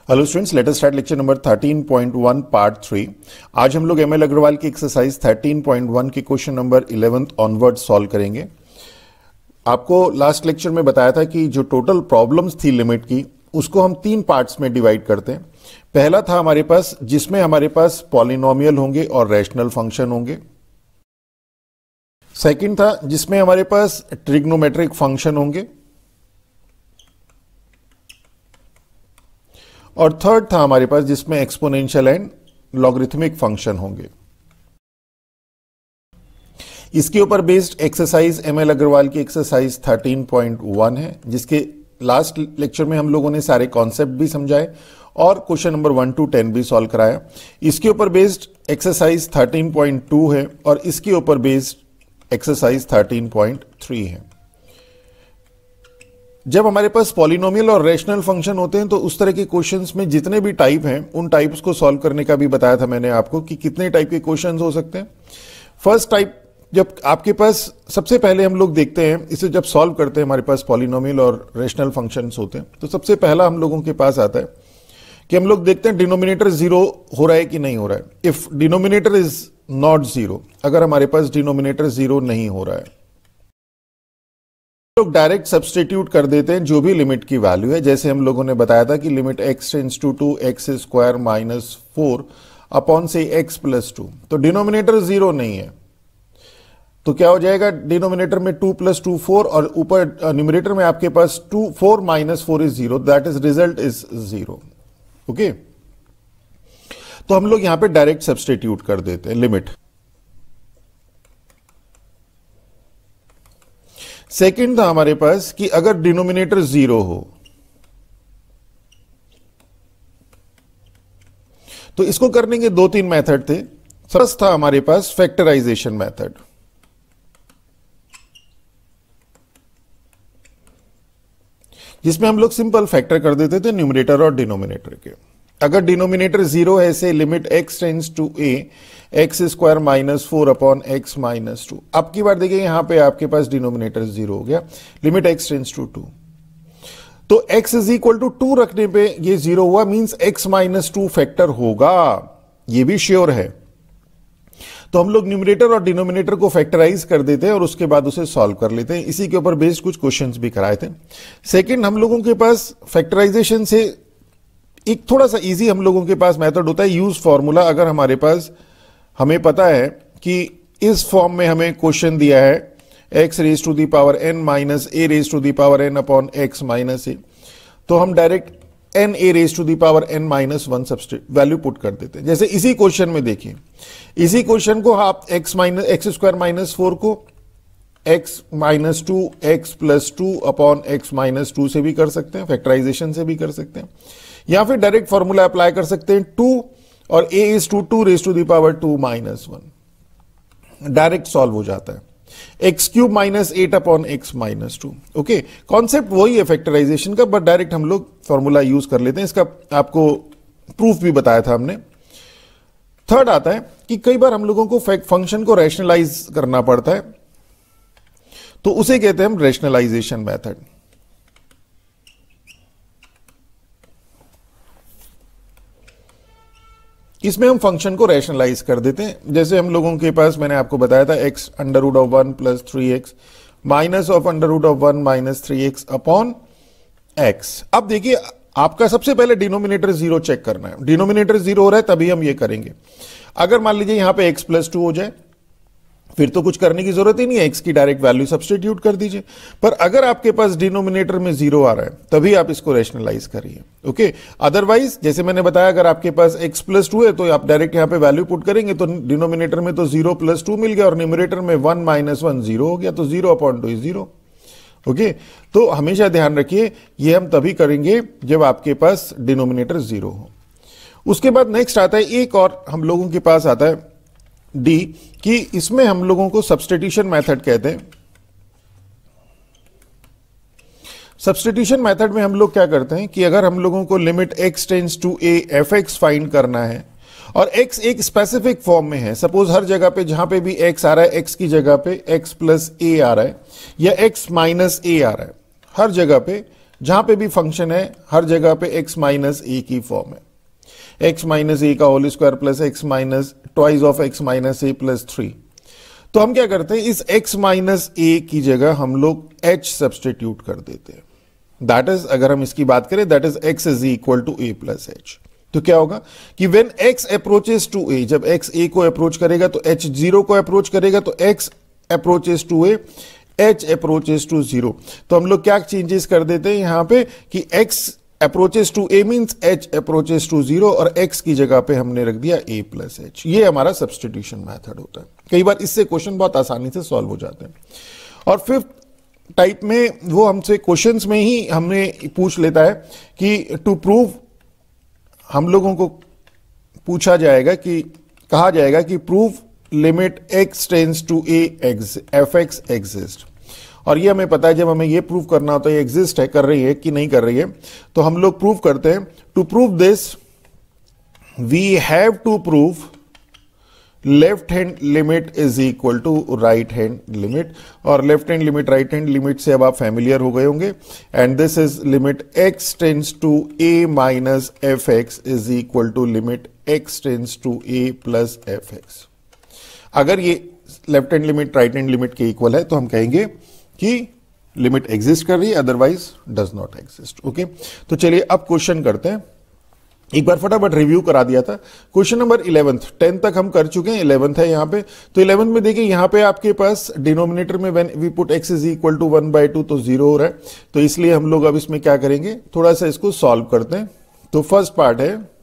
Hello students, let us start lecture number 13.1 part 3। आज हम लोग एमएल अग्रवाल की एक्सरसाइज 13.1 के क्वेश्चन नंबर 11 ऑनवर्ड सॉल्व करेंगे। आपको लास्ट लेक्चर में बताया था कि जो टोटल प्रॉब्लम्स थी लिमिट की, उसको हम 3 पार्ट्स में डिवाइड करते हैं। पहला था हमारे पास जिसमें हमारे पास पॉलिनोमियल होंगे और रैशनल फंक्शन होंगे। सेकंड था जिसमें हमारे पास ट्रिग्नोमेट्रिक फंक्शन होंगे। और थर्ड था हमारे पास जिसमें एक्सपोनेंशियल एंड लॉगरिथमिक फंक्शन होंगे। इसके ऊपर बेस्ड एक्सरसाइज एमएल अग्रवाल की एक्सरसाइज 13.1 है, जिसके लास्ट लेक्चर में हम लोगों ने सारे कॉन्सेप्ट भी समझाए और क्वेश्चन नंबर 1 to 10 भी सॉल्व कराया। इसके ऊपर बेस्ड एक्सरसाइज 13.2 है और इसके ऊपर बेस्ड एक्सरसाइज 13.3 है। जब हमारे पास पॉलिनोमियल और रैशनल फंक्शन होते हैं तो उस तरह के क्वेश्चंस में जितने भी टाइप हैं उन टाइप्स को सॉल्व करने का भी बताया था मैंने आपको कि कितने टाइप के क्वेश्चंस हो सकते हैं। फर्स्ट टाइप, जब आपके पास सबसे पहले हम लोग देखते हैं इसे जब सॉल्व करते हैं, हमारे पास पॉलिनोमियल और रैशनल फंक्शंस होते हैं, तो सबसे पहला हम लोगों के पास आता है कि हम लोग देखते हैं डिनोमिनेटर जीरो हो रहा है कि नहीं हो रहा है। If denominator is not zero, अगर हमारे पास डिनोमिनेटर जीरो नहीं हो रहा है, लोग डायरेक्ट सब्स्टिट्यूट कर देते हैं जो भी लिमिट की वैल्यू है। जैसे हम लोगों ने बताया था कि limit x tends to 2x square minus 4 upon से x प्लस 2, तो डिनोमिनेटर जीरो नहीं है तो क्या हो जाएगा, डिनोमिनेटर में 2 प्लस 2 4 और ऊपर न्यूमरेटर में आपके पास 2 4 minus 4 is zero, that is result is zero. Okay, तो हम लोग यहां पे डायरेक्ट सब्स्टिट्यूट कर देते हैं लिमिट। सेकंड था हमारे पास कि अगर डिनोमिनेटर जीरो हो तो इसको करने के 2-3 मेथड थे। फर्स्ट था हमारे पास फैक्टराइजेशन मेथड। जिसमें हम लोग सिंपल फैक्टर कर देते थे न्यूमरेटर और डिनोमिनेटर के। अगर डिनोमिनेटर जीरो है से limit x tends to a x square minus 4 upon x minus 2। अब की बार देखिए यहां पे आपके पास डिनोमिनेटर जीरो हो गया, लिमिट x टेंड्स टू 2, तो x इज इक्वल टू 2 रखने पे ये जीरो हुआ, मींस x माइनस 2 फैक्टर होगा, ये भी श्योर है। तो हम लोग न्यूमरेटर और डिनोमिनेटर को फैक्टराइज कर देते हैं और उसके बाद उसे सॉल्व कर लेते हैं। इसी के ऊपर बेस्ड कुछ क्वेश्चंस भी कराए थे। सेकंड, हम लोगों के पास फैक्टराइजेशन से एक थोड़ा सा इजी हम लोगों के पास मेथड होता है यूज फॉर्मूला। अगर हमारे पास हमें पता है कि इस फॉर्म में हमें क्वेश्चन दिया है x raise to the power n minus a raise to the power n upon x minus a, तो हम direct n a raise to the power n minus 1 value put कर देते हैं। जैसे इसी क्वेश्चन में देखिए, इसी क्वेश्चन को आप x स्क्वायर माइनस 4 को x minus 2 x plus 2 upon x minus 2 से भी कर सकते हैं, फैक्टराइजेशन से भी कर सकते हैं, या फिर डायरेक्ट फॉर्मूला अप्लाई कर सकते हैं 2 और a is to 2 raise to the power 2 minus 1, direct solve हो जाता है। X cube minus 8 upon x minus 2। Okay, concept वही है फैक्टराइजेशन का, बट डायरेक्ट हम लोग फॉर्मूला यूज कर लेते हैं। इसका आपको प्रूफ भी बताया था हमने। थर्ड आता है कि कई बार हम लोगों को फंक्शन को रैशनलाइज करना पड़ता है, तो उसे कहते हैं हम रैशनलाइजेशन मेथड। इसमें हम फंक्शन को रैशनलाइज कर देते हैं। जैसे हम लोगों के पास मैंने आपको बताया था x under root of 1 plus 3x minus of under root of 1 minus 3x upon x। अब देखिए, आपका सबसे पहले डिनोमिनेटर जीरो चेक करना है। डिनोमिनेटर जीरो हो रहा है तभी हम ये करेंगे। अगर मान लीजिए यहां पे x प्लस 2 हो जाए, फिर तो कुछ करने की जरूरत ही नहीं है, x की डायरेक्ट वैल्यू सब्स्टिट्यूट कर दीजिए। पर अगर आपके पास डिनोमिनेटर में जीरो आ रहा है तभी आप इसको रैशनलाइज करिए। ओके, अदरवाइज जैसे मैंने बताया, अगर आपके पास x प्लस 2 है तो आप डायरेक्ट यहां पे वैल्यू पुट करेंगे तो डिनोमिनेटर में तो 0 प्लस 2 मिल गया और न्यूमरेटर में 1 माइनस 1 जीरो हो गया, तो 0 अपॉन 2 इज 0। ओके, तो हमेशा ध्यान रखिए ये हम तभी करेंगे जब आपके पास डिनोमिनेटर जीरो हो। उसके बाद नेक्स्ट आता है एक और हम लोगों के पास आता है डी, कि इसमें हम लोगों को सब्स्टिट्यूशन मेथड कहते हैं। सब्स्टिट्यूशन मेथड में हम लोग क्या करते हैं कि अगर हम लोगों को limit x tends to a fx find करना है और x एक स्पेसिफिक फॉर्म में है, सपोज हर जगह पे जहां पे भी x आ रहा है x की जगह पे x प्लस a आ रहा है या x माइनस a आ रहा है, हर जगह पे जहां पे भी फंक्शन है हर जगह पे x माइनस ए की फॉर्म है, x माइनस ए का whole square plus x minus twice of x minus a plus 3। तो हम क्या करते हैं, इस x माइनस ए की जगह हम लोग h सब्सटीट्यूट कर देते हैं। दैट इज, अगर हम इसकी बात करें, that is x is equal to a plus h। तो क्या होगा कि when x approaches to a, जब x a को अप्रोच करेगा तो h 0 को अप्रोच करेगा, तो x approaches to a, h approaches to 0। तो हम लोग क्या चेंजेस कर देते हैं यहां पे कि x approaches to a means h approaches to 0 और x की जगह पे हमने रख दिया a प्लस h। ये हमारा सब्सटीट्यूशन मेथड होता है। कई बार इससे क्वेश्चन बहुत आसानी से सॉल्व हो जाते हैं। और फिफ्थ टाइप में वो हमसे क्वेश्चंस में ही हमने पूछ लेता है कि टू प्रूव, हम लोगों को पूछा जाएगा कि कहा जाएगा कि prove limit x tends to a fx exist. और ये हमें पता है, जब हमें ये प्रूव करना होता है एग्जिस्ट है, कर रही है कि नहीं कर रही है, तो हम लोग प्रूव करते हैं। To prove this we have to prove left hand limit is equal to right hand limit. और left hand limit right hand limit से अब आप फैमिलियर हो गए होंगे। And this is limit x tends to a minus F X is equal to limit x tends to a plus F X. अगर ये left hand limit right hand limit के equal है तो हम कहेंगे कि लिमिट एग्जिस्ट कर रही है, otherwise does not exist. Okay, तो चलिए अब क्वेश्चन करते हैं। एक बार फटाफट रिव्यू करा दिया था। क्वेश्चन नंबर 11, 10 तक हम कर चुके हैं, 11th है यहां पे। तो 11 में देखिए यहां पे आपके पास डिनोमिनेटर में when we put x is equal to 1/2 तो 0 हो रहा है। तो इसलिए हम लोग अब इसमें क्या करेंगे, थोड़ा सा इसको सॉल्व करते हैं। तो फर्स्ट पार्ट है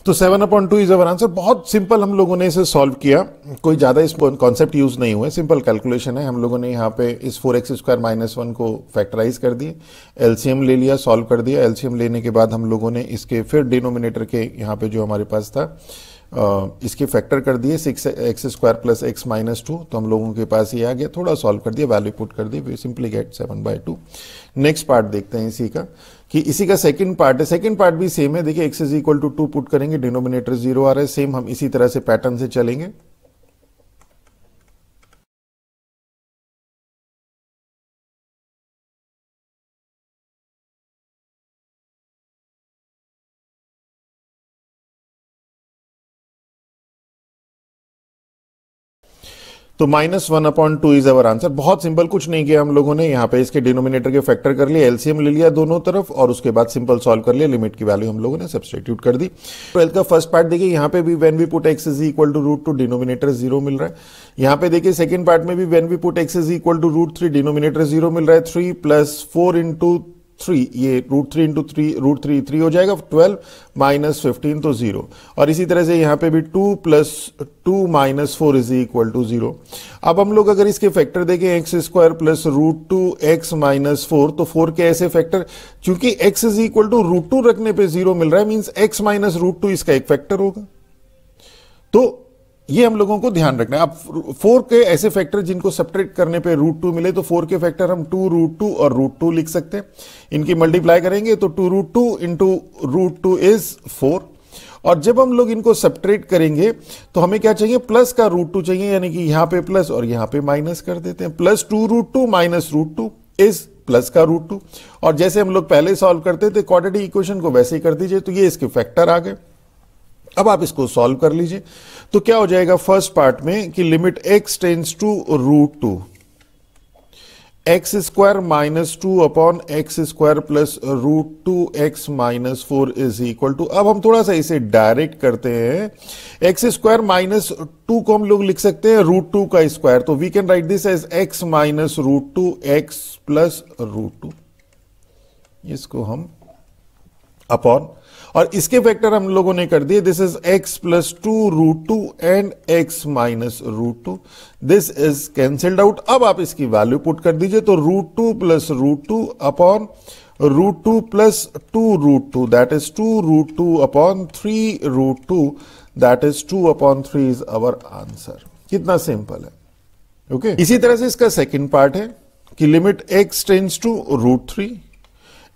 तो 7/2 इज अवर आंसर। बहुत सिंपल हम लोगों ने इसे सॉल्व किया, कोई ज्यादा इस कॉन्सेप्ट यूज नहीं हुआ, सिंपल कैलकुलेशन है। हम लोगों ने यहाँ पे इस 4x² माइनस 1 को फैक्टराइज कर दिए, एलसीएम ले लिया, सॉल्व कर दिया। एलसीएम लेने के बाद हम लोगों ने इसके फिर डिनोमिनेटर के यहाँ पे जो हमारे पास था इसके फैक्टर कर दिए 6x² प्लस x माइनस 2। तो हम लोगों के पास ये आ गया, थोड़ा सॉल्व कर दिया, वैल्यू पुट कर दी, we simply get 7/2। Next part देखते हैं इसी का, कि इसी का सेकंड पार्ट है। सेकंड पार्ट भी सेम है, देखिए x is equal to 2 put करेंगे, डिनोमिनेटर 0 आ रहा है। सेम हम इसी तरह से पैटर्न से चलेंगे। तो -1/2 इज अवर आंसर। बहुत सिंपल, कुछ नहीं किया हम लोगों ने, यहाँ पे इसके डिनोमिनेटर के फैक्टर कर लिया, एलसीएम ले लिया दोनों तरफ, और उसके बाद सिंपल सॉल्व कर लिया, लिमिट की वैल्यू हम लोगों ने सब्स्टिट्यूट कर दी। 12 का फर्स्ट पार्ट देखिए, यहाँ पे भी when we put x is equal to √2 denominator 0 मिल रहा है। यहाँ पे देखिए सेकंड पार्ट में भी when we put x is equal to √3 denominator 0 मिल रहा है। 3 + 4 × 3, ये √3 × 3 √3 हो जाएगा, 12 - 15 तो 0। और इसी तरह से यहाँ पे भी 2 + 2 - 4 इज इक्वल टू 0। अब हम लोग अगर इसके फैक्टर देखें x² प्लस √2x - 4, तो 4 के ऐसे फैक्टर, चूंकि x इज इक्वल टू √2 रखने पे 0 मिल रहा है, मींस x - √2 इसका एक फैक्टर होगा। तो ये हम लोगों को ध्यान रखना है। अब 4 के ऐसे फैक्टर जिनको सब्ट्रैक्ट करने पे √2 मिले, तो 4 के फैक्टर हम 2 √2 और √2 लिख सकते हैं। इनकी मल्टीप्लाई करेंगे तो 2 √2 × √2 इज 4। और जब हम लोग इनको सब्ट्रैक्ट करेंगे तो हमें क्या चाहिए, प्लस का √2 चाहिए, यानी कि यहां पे प्लस और यहां पे माइनस कर देते हैं। प्लस 2 √2 माइनस √2 इज प्लस का √2। और जैसे हम लोग पहले सॉल्व करते थे क्वाड्रेटिक इक्वेशन को, वैसे ही कर दीजिए। तो ये इसके फैक्टर आ गए। अब आप इसको सॉल्व कर लीजिए। तो क्या हो जाएगा फर्स्ट पार्ट में कि limit x tends to √2 x² - 2 upon x² plus √2x - 4 is equal to, अब हम थोड़ा सा इसे डायरेक्ट करते हैं। x² - 2 को हम लोग लिख सकते हैं √2 का स्क्वायर, तो we can write this as x - √2x plus √2, इसको हम अपॉन, और इसके फैक्टर हम लोगों ने कर दिए, this is x + 2 √2 and x - √2, this is cancelled out. अब आप इसकी वैल्यू पुट कर दीजिए, तो √2 + √2 upon root 2 plus 2 root 2 that is 2 root 2 upon 3 root 2 that is 2 upon 3 is our answer. कितना सिंपल है। ओके इसी तरह से इसका सेकंड पार्ट है कि limit x tends to root 3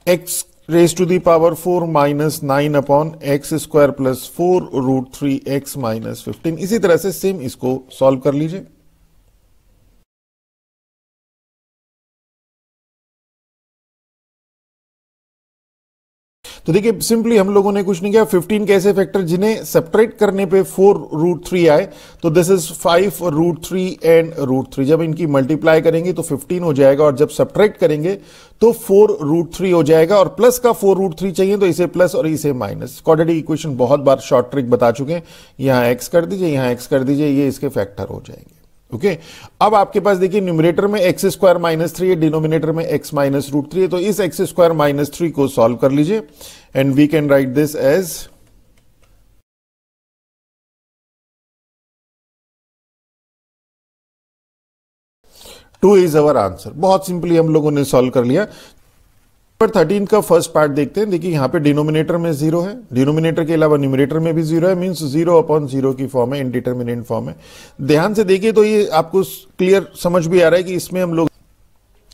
x raise to the power 4 minus 9 upon x square plus 4 root 3 x minus 15। इसी तरह से सेम इसको सॉल्व कर लीजिए। तो देखिए सिंपली हम लोगों ने कुछ नहीं किया, 15 कैसे फैक्टर जिन्हें सब्ट्रैक्ट करने पे 4 रूट 3 आए, तो this is 5 root 3 and root 3। जब इनकी मल्टीप्लाई करेंगे तो 15 हो जाएगा और जब सब्ट्रैक्ट करेंगे तो 4 रूट 3 हो जाएगा और प्लस का 4 रूट 3 चाहिए तो इसे प्लस और इसे माइनस। क्वाड्रेटिक इक्वेशन बहुत बार शॉर्ट ट्रिक बता चुके हैं, यहां एक्स कर दीजिए, यहां एक्स कर दीजिए, ये इसके फैक्टर हो जाएंगे। ओके अब आपके पास देखिए न्यूमरेटर में एक्स स्क्वायर माइनस 3 है, डिनोमिनेटर में एक्स माइनस रूट 3 है, तो इस एक्स स्क्वायर माइनस 3 को सॉल्व कर लीजिए and we can write this as 2 is our answer. बहुत सिंपली हम लोगों ने सॉल्व कर लिया। पर 13 का फर्स्ट पार्ट देखते हैं। देखिए यहां पे डिनोमिनेटर में 0 है, डिनोमिनेटर के अलावा न्यूमरेटर में भी 0 है, मींस 0 अपॉन 0 की फॉर्म है, इंडिटरमिनेंट फॉर्म है। ध्यान से देखिए तो ये आपको क्लियर समझ भी आ रहा है कि इसमें हम लोग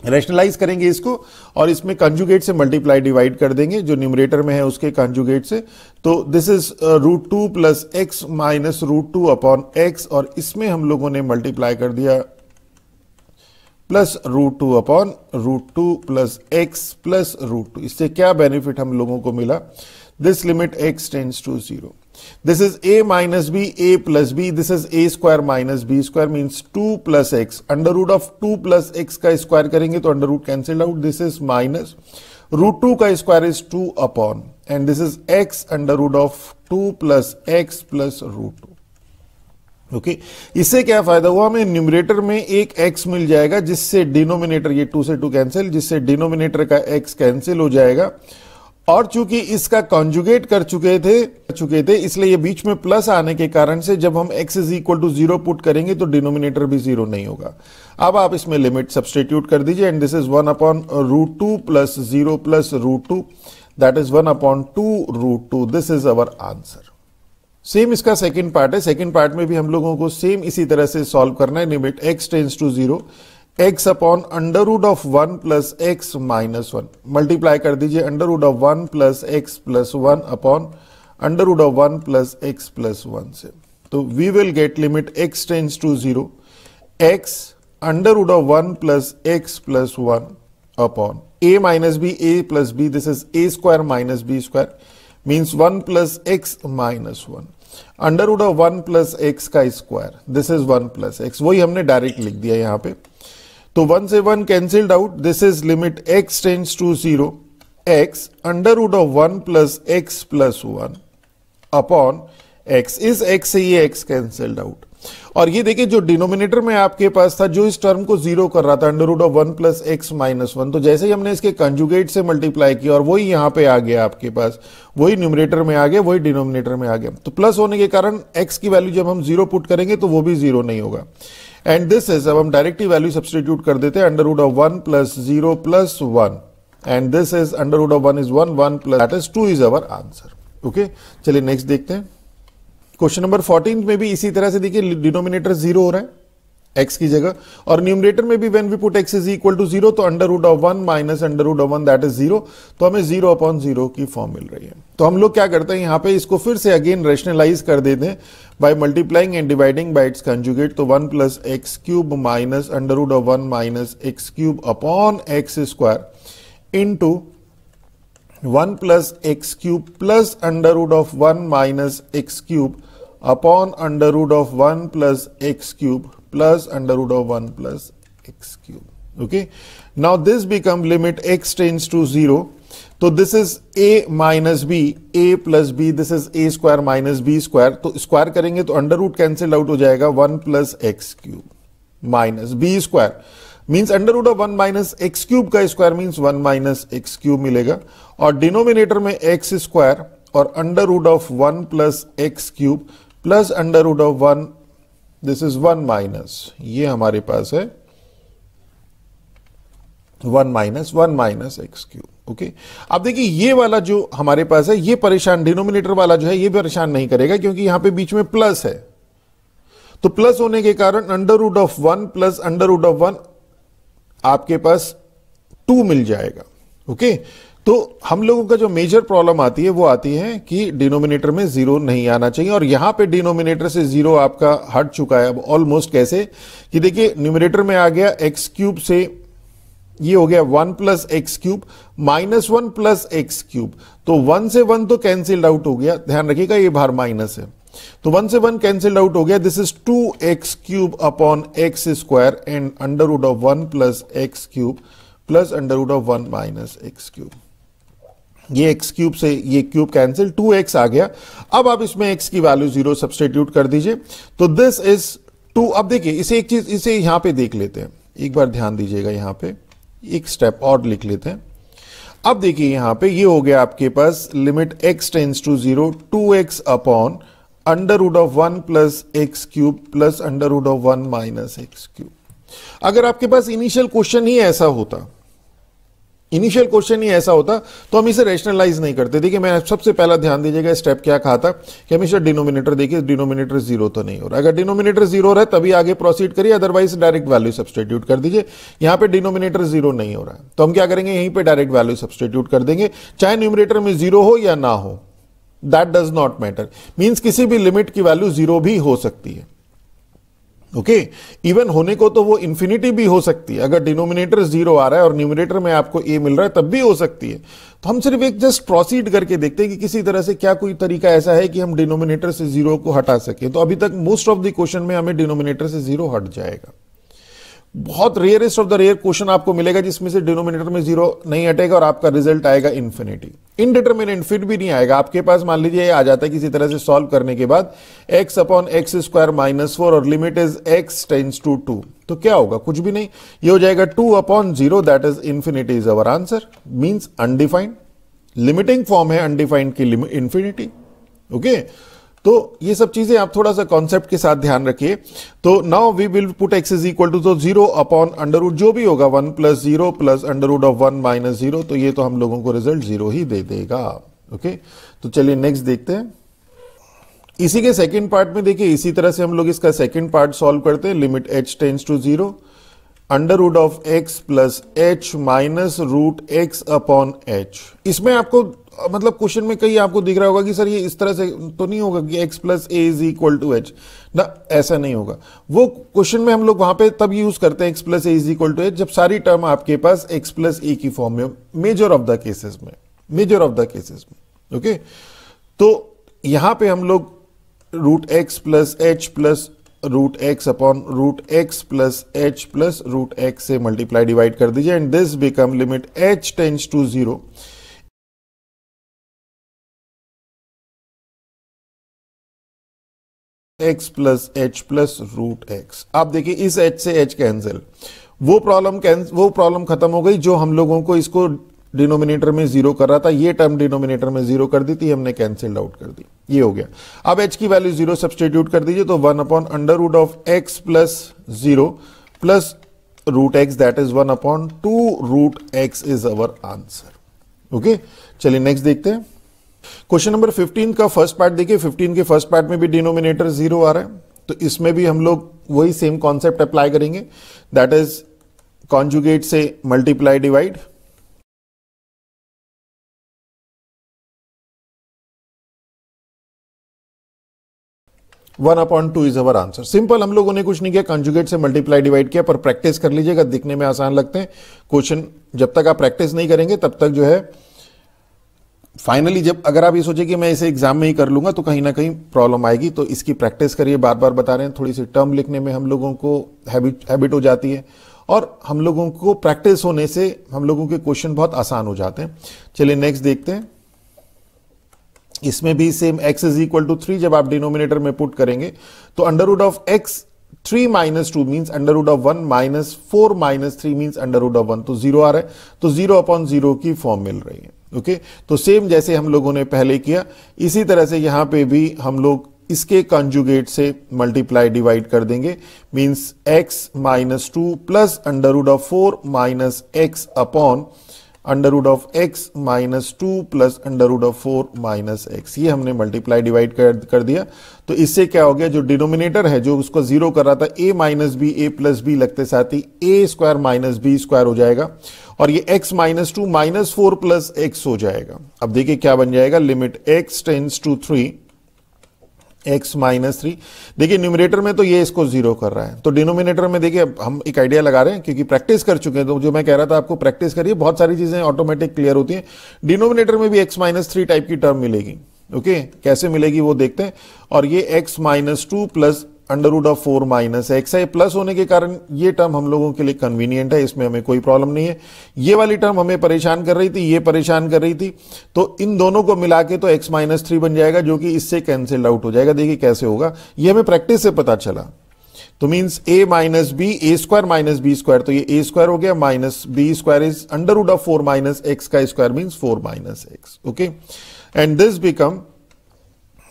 रैशनलाइज करेंगे इसको और इसमें कंजुगेट से मल्टीप्लाई डिवाइड कर देंगे, जो न्यूमरेटर में है उसके कंजुगेट से। तो this is root 2 plus x minus root 2 upon x और इसमें हम लोगों ने मल्टीप्लाई कर दिया plus root 2 upon root 2 plus x plus root 2। इससे क्या बेनिफिट हम लोगों को मिला, this limit x tends to 0, this is a minus b a plus B, this is a square minus B square means 2 plus x, under root of 2 plus x का square करेंगे तो under root cancel out, this is minus root 2 का square is 2 upon and this is x under root of 2 plus x plus root 2। Okay इससे क्या फायदा हुआ, हमें numerator में एक x मिल जाएगा जिससे डिनोमिनेटर, ये 2 से 2 कैंसिल, जिससे डिनोमिनेटर का x कैंसिल हो जाएगा और चूंकि इसका कॉन्जुगेट कर चुके थे इसलिए ये बीच में प्लस आने के कारण से जब हम x is equal to 0 put करेंगे तो डिनोमिनेटर भी 0 नहीं होगा। अब आप इसमें लिमिट सब्सटीट्यूट कर दीजिए and this is 1 upon root 2 plus 0 plus root 2 that is 1 upon 2 root 2। This is our answer. Same इसका सेकंड पार्ट है, सेकंड पार्ट में भी हम लोगों को सेम इसी तरह से सॉल्व करना है। Limit x tends to 0 x upon under root of 1 plus x minus 1, multiply कर दीजिए under root of 1 plus x plus 1 upon under root of 1 plus x plus 1 से। तो we will get limit x tends to 0 x under root of 1 plus x plus 1 upon a minus b a plus b, this is a square minus b square means 1 plus x minus 1 under root of 1 plus x का square, this is 1 plus X, वही हमने direct लिख दिया यहां पे। तो 1 से 1 cancelled out, this is limit x tends to 0 x under root of 1 plus x plus 1 upon x, इस x से ये x कैंसिल्ड आउट। और ये देखिए जो डिनोमिनेटर में आपके पास था जो इस टर्म को 0 कर रहा था under root of 1 plus x minus 1, तो जैसे ही हमने इसके कंजुगेट से मल्टीप्लाई किया और वही यहां पे आ गया आपके पास, वही न्यूमरेटर में आ गया, वही डिनोमिनेटर में आ गया। तो प्लस होने के कारण x की वैल्यू जब हम 0 पुट करेंगे तो वो भी 0 नहीं होगा। एंड दिस इज, अब हम डायरेक्टली वैल्यू सब्सटीट्यूट कर देते हैं, under root of 1 plus 0 plus 1 and this is under root of 1 is 1 1 plus that is 2 is our answer. Okay चलिए नेक्स्ट देखते हैं। क्वेश्चन नंबर 14 में भी इसी तरह से देखिए डिनोमिनेटर 0 हो रहा है x की जगह और न्यूमरेटर में भी when we put x is equal to 0 तो under root of 1 minus under root of 1 that is 0, तो हमें 0 अपॉन 0 की फॉर्म मिल रही है। तो हम लोग क्या करते हैं यहाँ पे इसको फिर से अगेन रैशनलाइज कर देते हैं by multiplying and dividing by its conjugate. तो 1 plus x cube minus under root of 1 minus x cube upon x square into 1 plus x cube plus under root of 1 minus x cube upon under root of 1 plus x cube plus under root of 1 plus x cube. Okay now this become limit x tends to 0, तो this is a minus b a plus B, this is a square minus B square, तो square करेंगे तो under root cancel out हो जाएगा 1 plus x cube minus B square means under root of 1 minus x cube का square means 1 minus x cube मिलेगा और denominator में X square और under root of 1 plus x cube plus under root of 1, this is 1 minus, ये हमारे पास है 1 minus x cube. Okay अब देखिए ये वाला जो हमारे पास है ये परेशान, डिनोमिनेटर वाला जो है ये परेशान नहीं करेगा क्योंकि यहां पे बीच में प्लस है, तो प्लस होने के कारण under root of 1 plus under root of 1 आपके पास 2 मिल जाएगा। ओके तो हम लोगों का जो मेजर प्रॉब्लम आती है वो आती है कि डिनोमिनेटर में जीरो नहीं आना चाहिए, और यहां पे डिनोमिनेटर से जीरो आपका हट चुका है अब ऑलमोस्ट। कैसे कि देखिए न्यूमरेटर में आ गया एक्स क्यूब से ये हो गया 1 plus x cube minus 1 plus x cube, तो 1 से 1 तो कैंसिल्ड आउट हो गया, ध्यान रखिएगा ये बाहर माइनस है, तो 1 से 1 कैंसिल्ड आउट हो गया। This is 2x cube upon x square and under root of 1 plus x cube plus under root of 1 minus x cube. ये एक्स क्यूब से ये क्यूब कैंसिल, 2x आ गया। अब आप इसमें x की वैल्यू 0 सब्सटीट्यूट कर दीजिए, तो दिस इज 2। अब देखिए इसे एक चीज इसे यहां पे देख लेते हैं, एक बार ध्यान दीजिएगा, यहां पे एक स्टेप और लिख लेते हैं। अब देखिए यहां पे ये हो गया आपके पास limit x tends to 0 2x upon under root of 1 plus x cube plus under root of 1 minus x cube. अगर आपके पास इनिशियल क्वेश्चन ही ऐसा होता, इनिशियल क्वेश्चन ही ऐसा होता तो हम इसे रैशनलाइज नहीं करते। देखिए मैं सबसे पहला ध्यान दीजिएगा स्टेप क्या कहा था कि हमेशा डिनोमिनेटर देखिए, डिनोमिनेटर जीरो तो नहीं हो रहा, अगर डिनोमिनेटर जीरो रहा है तभी आगे प्रोसीड करिए, अदरवाइज डायरेक्ट वैल्यू सब्सटीट्यूट कर दीजिए। यहां पे डिनोमिनेटर जीरो नहीं हो रहा है तो हम क्या करेंगे, यहीं पे डायरेक्ट वैल्यू सब्सटीट्यूट कर देंगे, चाहे न्यूमरेटर में जीरो हो या ना हो, that does not matter. Means किसी भी लिमिट की वैल्यू जीरो भी हो सकती है। ओके इवन होने को तो वो इंफिनिटी भी हो सकती है, अगर डिनोमिनेटर जीरो आ रहा है और न्यूमरेटर में आपको ए मिल रहा है तब भी हो सकती है। तो हम सिर्फ एक जस्ट प्रोसीड करके देखते हैं कि किसी तरह से क्या कोई तरीका ऐसा है कि हम डिनोमिनेटर से जीरो को हटा सके। तो अभी तक मोस्ट ऑफ द क्वेश्चन में हमें डिनोमिनेटर से जीरो हट जाएगा। बहुत rarest of the rare question आपको मिलेगा जिसमें से डिनोमिनेटर में जीरो नहीं हटेगा और आपका रिजल्ट आएगा इन्फिनिटी। इनडिटरमिनेंट फिर भी नहीं आएगा, आपके पास मान लीजिए आ जाता है किसी तरह से सॉल्व करने के बाद x upon x square minus 4 और limit is x tends to 2, तो क्या होगा, कुछ भी नहीं, ये हो जाएगा 2 upon 0 that is infinity is our answer. Means undefined, limiting form है अनडिफाइंड की इन्फिनिटी। ओके तो ये सब चीजें आप थोड़ा सा कॉन्सेप्ट के साथ ध्यान रखिए। तो now we will put x is equal to 0 upon under root जो भी होगा 1 plus 0 plus under root of 1 minus 0, तो ये तो हम लोगों को रिजल्ट 0 ही दे देगा। ओके तो चलिए नेक्स्ट देखते हैं। इसी के सेकंड पार्ट में देखिए इसी तरह से हम लोग इसका सेकंड पार्ट सॉल्व करते हैं। Limit h tends to 0 under root of x plus h minus root x upon h। इसमें आपको मतलब क्वेश्चन में कहीं आपको दिख रहा होगा कि सर ये इस तरह से तो नहीं होगा कि x plus a is equal to h, ना ऐसा नहीं होगा। वो क्वेश्चन में हम लोग वहां पे तब यूज करते हैं x plus a is equal to h जब सारी टर्म आपके पास x प्लस ए की फॉर्म में, मेजर ऑफ द केसेस में, मेजर ऑफ द केसेस में। ओके तो यहां पे हम लोग root x plus h plus root x upon root x plus h plus root x से मल्टीप्लाई डिवाइड कर दीजिए and this become limit h tends to 0 x plus h plus root x. आप देखिए इस h से h cancel, वो problem खत्म हो गई जो हम लोगों को इसको डिनोमिनेटर में जीरो कर रहा था, ये टर्म डिनोमिनेटर में जीरो कर दी थी, हमने कैंसिल्ड आउट कर दी, ये हो गया। अब h की वैल्यू जीरो सब्सटीट्यूट कर दीजिए, तो 1 upon under root of x plus 0 plus root x that is 1 upon 2 root x is our answer. Okay चलिए नेक्स्ट देखते हैं। क्वेश्चन नंबर 15 का फर्स्ट पार्ट देखिए। 15 के फर्स्ट पार्ट में भी डिनोमिनेटर जीरो आ रहा है, तो इसमें भी हम लोग वही सेम कॉन्सेप्ट अप्लाई करेंगे, दैट इज कॉन्जुगेट से multiply divide. One upon 2 is our answer. Simple, हम लोगों ने कुछ नहीं किया, कॉन्जुगेट से मल्टीप्लाई डिवाइड किया, पर प्रैक्टिस कर लीजिएगा, दिखने में आसान लगते हैं क्वेश्चन। जब तक आप प्रैक्टिस नहीं करेंगे तब तक जो है फाइनली जब अगर आप ये सोचे कि मैं इसे एग्जाम में ही कर लूंगा तो कहीं ना कहीं प्रॉब्लम आएगी। तो इसकी प्रैक्टिस करिए, बार बार बता रहे हैं, थोड़ी सी टर्म लिखने में हम लोगों को हैबिट हो जाती है और हम लोगों को प्रैक्टिस होने से हम लोगों के क्वेश्चन बहुत आसान हो जाते हैं। चलिए नेक्स्ट देखते हैं। इसमें भी same x is equal to 3 जब आप डिनोमिनेटर में पुट करेंगे तो under root of x 3 minus 2 means under root of 1 minus 4 minus 3 means under root of 1, तो 0 आ रहा है, तो 0 अपॉन 0 की फॉर्म मिल रही है। ओके तो सेम जैसे हम लोगों ने पहले किया इसी तरह से यहां पे भी हम लोग इसके कंजुगेट से मल्टीप्लाई डिवाइड कर देंगे, means x minus 2 plus under root of 4 minus x upon under root of x minus 2 plus under root of 4 minus x. ये हमने मल्टीप्लाई डिवाइड कर दिया। तो इससे क्या हो गया, जो डिनोमिनेटर है जो उसको जीरो कर रहा था, a minus B a plus b लगते साथ ही a square minus B square हो जाएगा और ये x minus 2 minus 4 plus x हो जाएगा। अब देखिए क्या बन जाएगा, limit x tends to 3 x minus 3। देखिए न्यूमरेटर में तो ये इसको जीरो कर रहा है, तो डिनोमिनेटर में देखिए हम एक आइडिया लगा रहे हैं क्योंकि प्रैक्टिस कर चुके हैं। तो जो मैं कह रहा था आपको प्रैक्टिस करिए, बहुत सारी चीजें ऑटोमेटिक क्लियर होती हैं। डिनोमिनेटर में भी x माइनस 3 टाइप की टर्म मिलेगी। ओके, कैसे मिलेगी वो देखते हैं। और ये x minus 2 plus under root of 4 minus x है। प्लस होने के कारण ये टर्म हम लोगों के लिए कन्वीनियंट है, इसमें हमें कोई प्रॉब्लम नहीं है। ये वाली टर्म हमें परेशान कर रही थी, ये परेशान कर रही थी, तो इन दोनों को मिला के तो x माइनस 3 बन जाएगा, जो कि इससे कैंसिल आउट हो जाएगा। देखिए कैसे होगा, ये हमें प्रैक्टिस से पता चला। तो means a minus B A square minus B square, तो ये a स्क्वायर हो गया minus B square is under root of 4 minus X का square means 4 minus X. Okay, and this become,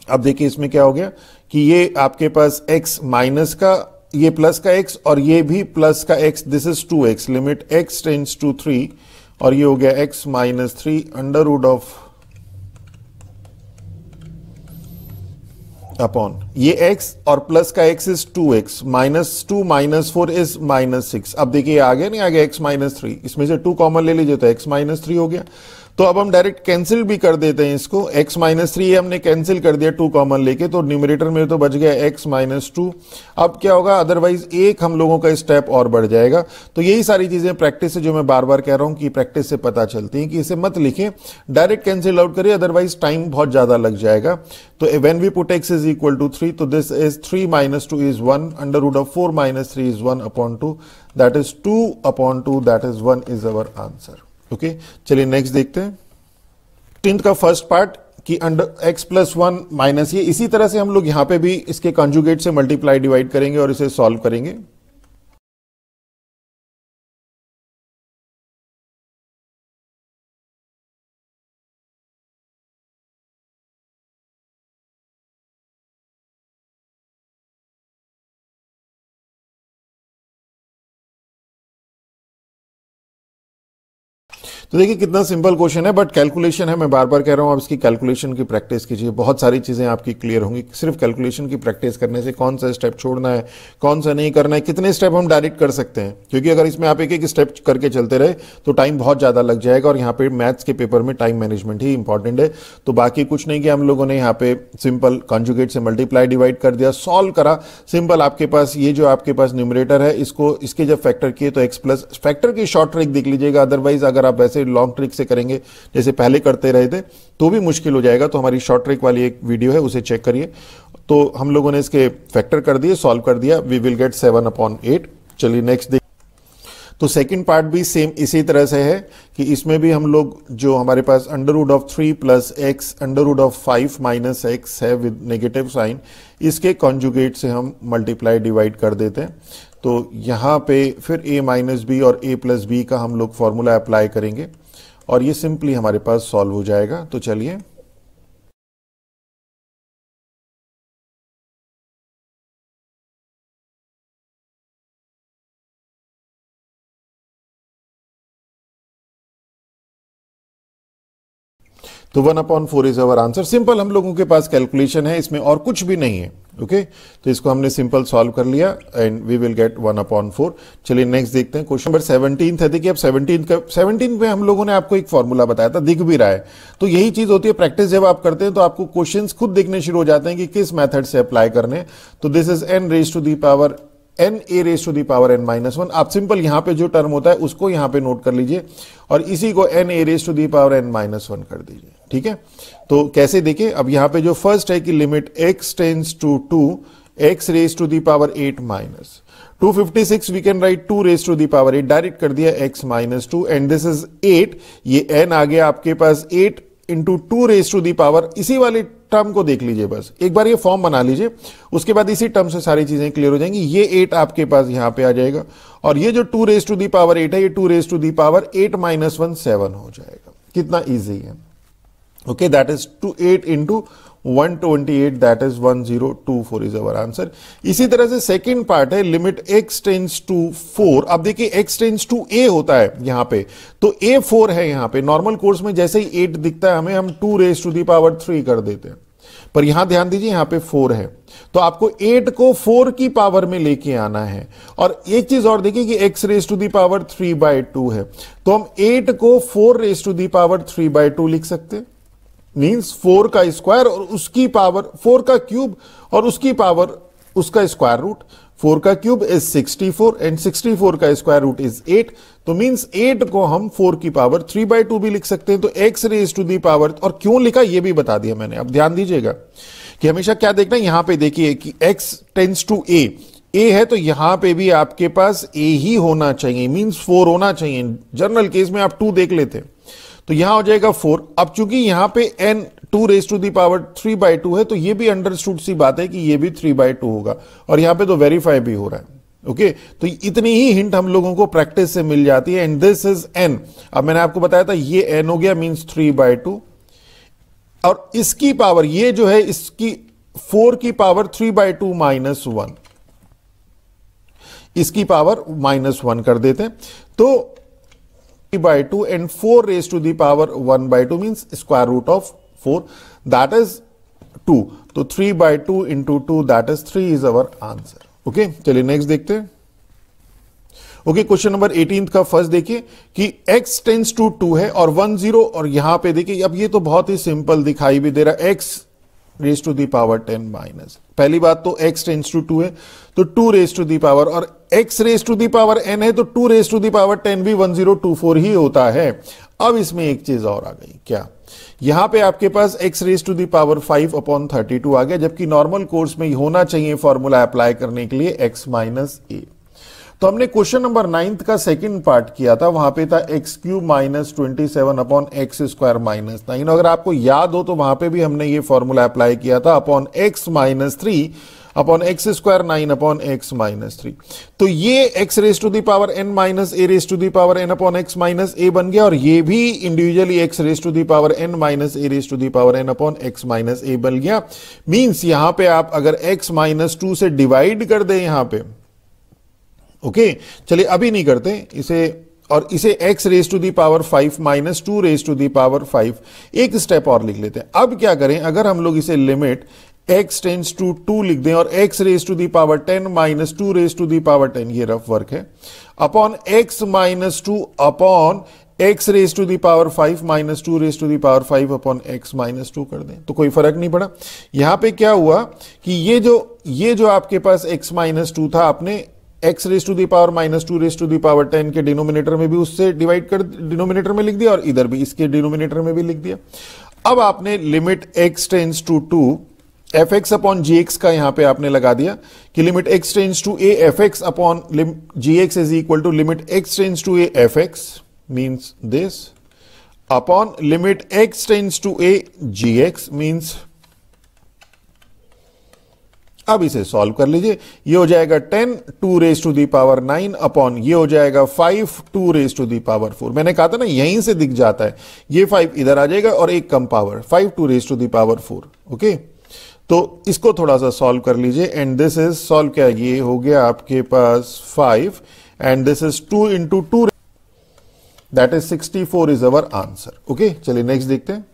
अब देखिए इसमें क्या हो गया कि ये आपके पास x माइनस का, ये प्लस का x और ये भी प्लस का x, this is 2x, limit x tends to 3 और ये हो गया x minus 3 under root of upon ये x और प्लस का x is 2x minus 2 minus 4 is minus 6। अब देखिए आ गया नहीं, आ गया x माइनस 3, इसमें से 2 कॉमन ले लीजिए तो x माइनस 3 हो गया। तो अब हम डायरेक्ट कैंसिल भी कर देते हैं इसको, x माइनस 3 हमने कैंसिल कर दिया 2 कॉमन लेके, तो न्यूमरेटर में तो बच गया x माइनस 2। अब क्या होगा, अदरवाइज एक हम लोगों का स्टेप और बढ़ जाएगा। तो यही सारी चीजें प्रैक्टिस से, जो मैं बार बार कह रहा हूं कि प्रैक्टिस से पता चलती हैं कि इसे मत लिखें, डायरेक्ट कैंसिल आउट करिए, अदरवाइज टाइम बहुत ज्यादा लग जाएगा। तो when we put x is equal to 3, तो this is 3 minus 2 is 1, under root of 4 minus 3 is 1 upon 2, that is 2 upon 2, that is 1 is our answer. Okay, चलिए next देखते हैं। टेंथ का फर्स्ट पार्ट कि अंडर x प्लस 1 माइनस ये, इसी तरह से हम लोग यहां पे भी इसके कॉन्जुगेट से मल्टीप्लाई डिवाइड करेंगे और इसे सॉल्व करेंगे। तो देखिए कितना सिंपल क्वेश्चन है, बट कैलकुलेशन है, मैं बार बार कह रहा हूं आप इसकी कैलकुलेशन की प्रैक्टिस कीजिए, बहुत सारी चीजें आपकी क्लियर होंगी। सिर्फ कैलकुलेशन की प्रैक्टिस करने से कौन सा स्टेप छोड़ना है, कौन सा नहीं करना है, कितने स्टेप हम डायरेक्ट कर सकते हैं, क्योंकि अगर इसमें आप एक एक स्टेप करके चलते रहे तो टाइम बहुत ज्यादा लग जाएगा। और यहाँ पे मैथ्स के पेपर में टाइम मैनेजमेंट ही इंपॉर्टेंट है। तो बाकी कुछ नहीं कि हम लोगों ने यहाँ पे सिंपल कॉन्जुगेट से मल्टीप्लाई डिवाइड कर दिया, सॉल्व करा। सिंपल आपके पास ये जो आपके पास न्यूमरेटर है, इसको इसके जब फैक्टर किए तो x प्लस, फैक्टर की शॉर्ट ट्रिक देख लीजिएगा, अदरवाइज अगर आप वैसे लॉन्ग ट्रिक से करेंगे जैसे पहले करते रहे थे तो भी मुश्किल हो जाएगा। तो हमारी शॉर्ट ट्रिक वाली एक वीडियो है, उसे चेक करिए। तो हम लोगों ने इसके फैक्टर कर दिए, सॉल्व कर दिया, वी विल गेट 7/8। चलिए नेक्स्ट देख। तो सेकंड पार्ट भी सेम इसी तरह से है कि इसमें भी हम लोग जो हमारे पास under root of 3 plus x under root of 5 minus x है विद नेगेटिव साइन, इसके कॉन्जुगेट से हम मल्टीप्लाई डिवाइड कर देते हैं। तो यहां पे फिर a माइनस बी और a प्लस बी का हम लोग फॉर्मूला अप्लाई करेंगे और ये सिंपली हमारे पास सॉल्व हो जाएगा। तो चलिए तो 1/4 इज अवर आंसर। सिंपल हम लोगों के पास कैलकुलेशन है, इसमें और कुछ भी नहीं है। ओके, तो इसको हमने सिंपल सॉल्व कर लिया एंड वी विल गेट 1/4। चलिए नेक्स्ट देखते हैं। क्वेश्चन नंबर 17 है। देखिए अब 17 पे हम लोगों ने आपको एक फॉर्मूला बताया था, दिख भी रहा है। तो यही चीज होती है, प्रैक्टिस जब आप करते हैं तो आपको क्वेश्चंस खुद दिखने शुरू हो जाते हैं कि किस मेथड से अप्लाई करने। तो this is n raise to the power n a raise to the power n minus 1। आप सिंपल यहां पे जो टर्म होता है उसको यहां पे नोट कर लीजिए और इसी को n a raise to the power n minus 1 कर दीजिए। ठीक है, तो कैसे देखिए, अब यहां पे जो फर्स्ट है कि limit x tends to 2 x raise to the power 8 minus 256, we can write 2 raise to the power 8, direct कर दिया x minus 2 and this is 8। ये n आ गया आपके पास 8 into 2 raise to the power, इसी वाले टर्म को देख लीजिए, बस एक बार ये फॉर्म बना लीजिए, उसके बाद इसी टर्म से सारी चीजें क्लियर हो जाएंगी। ये 8 आपके पास यहां पे आ जाएगा और ये जो 2 रेज टू दी पावर 8 है, ये 2 raise to the power 8 minus 1 7 हो जाएगा। कितना इजी है। Okay, that is 8 into 128 that is 1024 is our answer. इसी तरह से सेकंड पार्ट है लिमिट x टेंड्स टू 4। अब देखिए x टेंड्स टू a होता है यहां पे, तो a 4 है यहां पे। नॉर्मल कोर्स में जैसे ही 8 दिखता है हमें हम 2 रेज टू दी पावर 3 कर देते हैं, पर यहां ध्यान दीजिए यहां पे 4 है, तो आपको 8 को 4 की पावर में लेके आना है। और एक चीज और देखिए कि x raise to the power 3/2 है, तो हम 8 को 4 रेज टू दी पावर 3/2 लिख सकते हैं। मींस 4 का स्क्वायर और उसकी पावर 4 का क्यूब और उसकी पावर उसका स्क्वायर रूट। 4 का क्यूब इज 64 एंड 64 का स्क्वायर रूट इज 8, तो मींस 8 को हम 4 की पावर 3/2 भी लिख सकते हैं। तो x raise to the power, और क्यों लिखा ये भी बता दिया मैंने। अब ध्यान दीजिएगा कि हमेशा क्या देखना है, यहां पे देखिए कि x टेंड्स टू a है, तो यहां पे भी आपके पास a ही होना चाहिए, मींस 4 होना चाहिए। जनरल केस में आप 2 देख लेते हैं, तो यहां हो जाएगा 4। अब चूंकि यहां पे n 2 raise to the power 3/2 है, तो ये भी अंडरस्टूड सी बात है कि ये भी 3/2 होगा, और यहां पे तो वेरीफाई भी हो रहा है। ओके, तो इतनी ही हिंट हम लोगों को प्रैक्टिस से मिल जाती है। And this is n। अब मैंने आपको बताया था ये n हो गया, मींस 3/2, और इसकी पावर ये जो है इसकी 4 की पावर 3/2 -1, इसकी पावर -1 कर देते हैं, तो 3/2 and 4 raised to the power 1/2 means square root of 4, that is 2. तो 3/2 into 2 that is 3 is our answer. Okay, चलिए नेक्स्ट देखते हैं। ओके, क्वेश्चन नंबर 18 का फर्स्ट देखिए कि x टेंड्स टू 2 है और 1 0, और यहां पे देखिए अब ये तो बहुत ही सिंपल दिखाई भी दे रहा है, x raise to the power 10 minus. पहली बात तो x टेंड्स टू 2 है, तो 2 रेज टू दी पावर, और x raise to the power n है, तो 2 रेज टू दी पावर 10 भी 1024 ही होता है। अब इसमें एक चीज और आ गई, क्या यहां पे आपके पास x raise to the power 5/32 आ गया, जबकि नॉर्मल कोर्स में होना चाहिए फॉर्मूला अप्लाई करने के लिए x माइनस a। तो हमने क्वेश्चन नंबर 9 का सेकंड पार्ट किया था, वहां पे था x³ माइनस 27/x² माइनस 9। अगर आपको याद हो तो वहां पे भी हमने ये फॉर्मूला अप्लाई किया था upon x minus 3/x² 9/x minus 3। तो ये x raise to the power n minus a raise to the power n/x minus a बन गया, और ये भी individually x raise to the power n minus a raise to the power n/x minus a बन गया। Means यहां पे आप अगर x माइनस 2 से डिवाइड कर दें यहां पे, ओके चलिए अभी नहीं करते इसे, और इसे x raise to the power 5 minus 2 raise to the power 5 एक स्टेप और लिख लेते हैं। अब क्या करें, अगर हम लोग इसे लिमिट x टेंड्स टू 2 लिख दें और x raise to the power 10 minus 2 raise to the power 10, ये रफ वर्क है, upon x minus 2 upon x raise to the power 5 minus 2 raise to the power 5 upon x minus 2 कर दें, तो कोई फर्क नहीं पड़ा। यहां पे क्या हुआ कि ये जो आपके पास x माइनस 2 था, आपने x raise to the power minus 2 raise to the power 10 के डिनोमिनेटर में भी उससे डिवाइड कर डिनोमिनेटर में लिख दिया, और इधर भी इसके डिनोमिनेटर में भी लिख दिया। अब आपने limit x tends to 2 fx upon gx का यहां पे आपने लगा दिया कि limit x tends to a fx upon gx is equal to limit x tends to a fx means this upon limit x tends to a gx means. अब इसे solve कर लीजिए, ये हो जाएगा 10 2 raise to the power 9 upon ये हो जाएगा 5 2 रेज टू दी पावर 4। मैंने कहा था ना यहीं से दिख जाता है, ये 5 इधर आ जाएगा और एक कम power 5 2 raise to the power 4। Okay, तो इसको थोड़ा सा सॉल्व कर लीजिए, एंड दिस इज सॉल्व क्या, ये हो गया आपके पास 5 and this is 2 into 2 that is 64 is our answer. Okay, चलिए नेक्स्ट देखते हैं।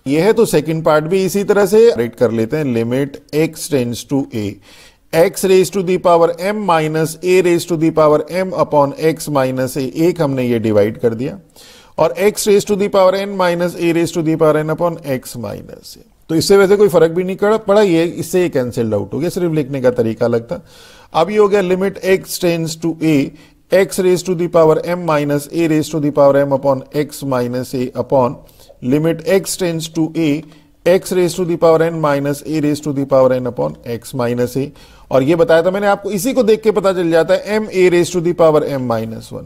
ये है तो सेकंड पार्ट भी इसी तरह से राइट कर लेते हैं, limit x tends to a x raise to the power m minus a raise to the power m upon x minus a, एक हमने ये डिवाइड कर दिया, और x raise to the power n minus a raise to the power n upon x minus a। तो इससे वैसे कोई फर्क भी नहीं पड़ा, ये इससे कैंसिल्ड आउट हो गया, सिर्फ लिखने का तरीका लगता। अब ये हो गया limit x tends to a x raise to the power m minus a raise to the power m upon x minus a upon limit x tends to a x raise to the power n minus a raise to the power n upon x minus a। और ये बताया था मैंने आपको, इसी को देख के पता चल जाता है m a raise to the power m minus 1,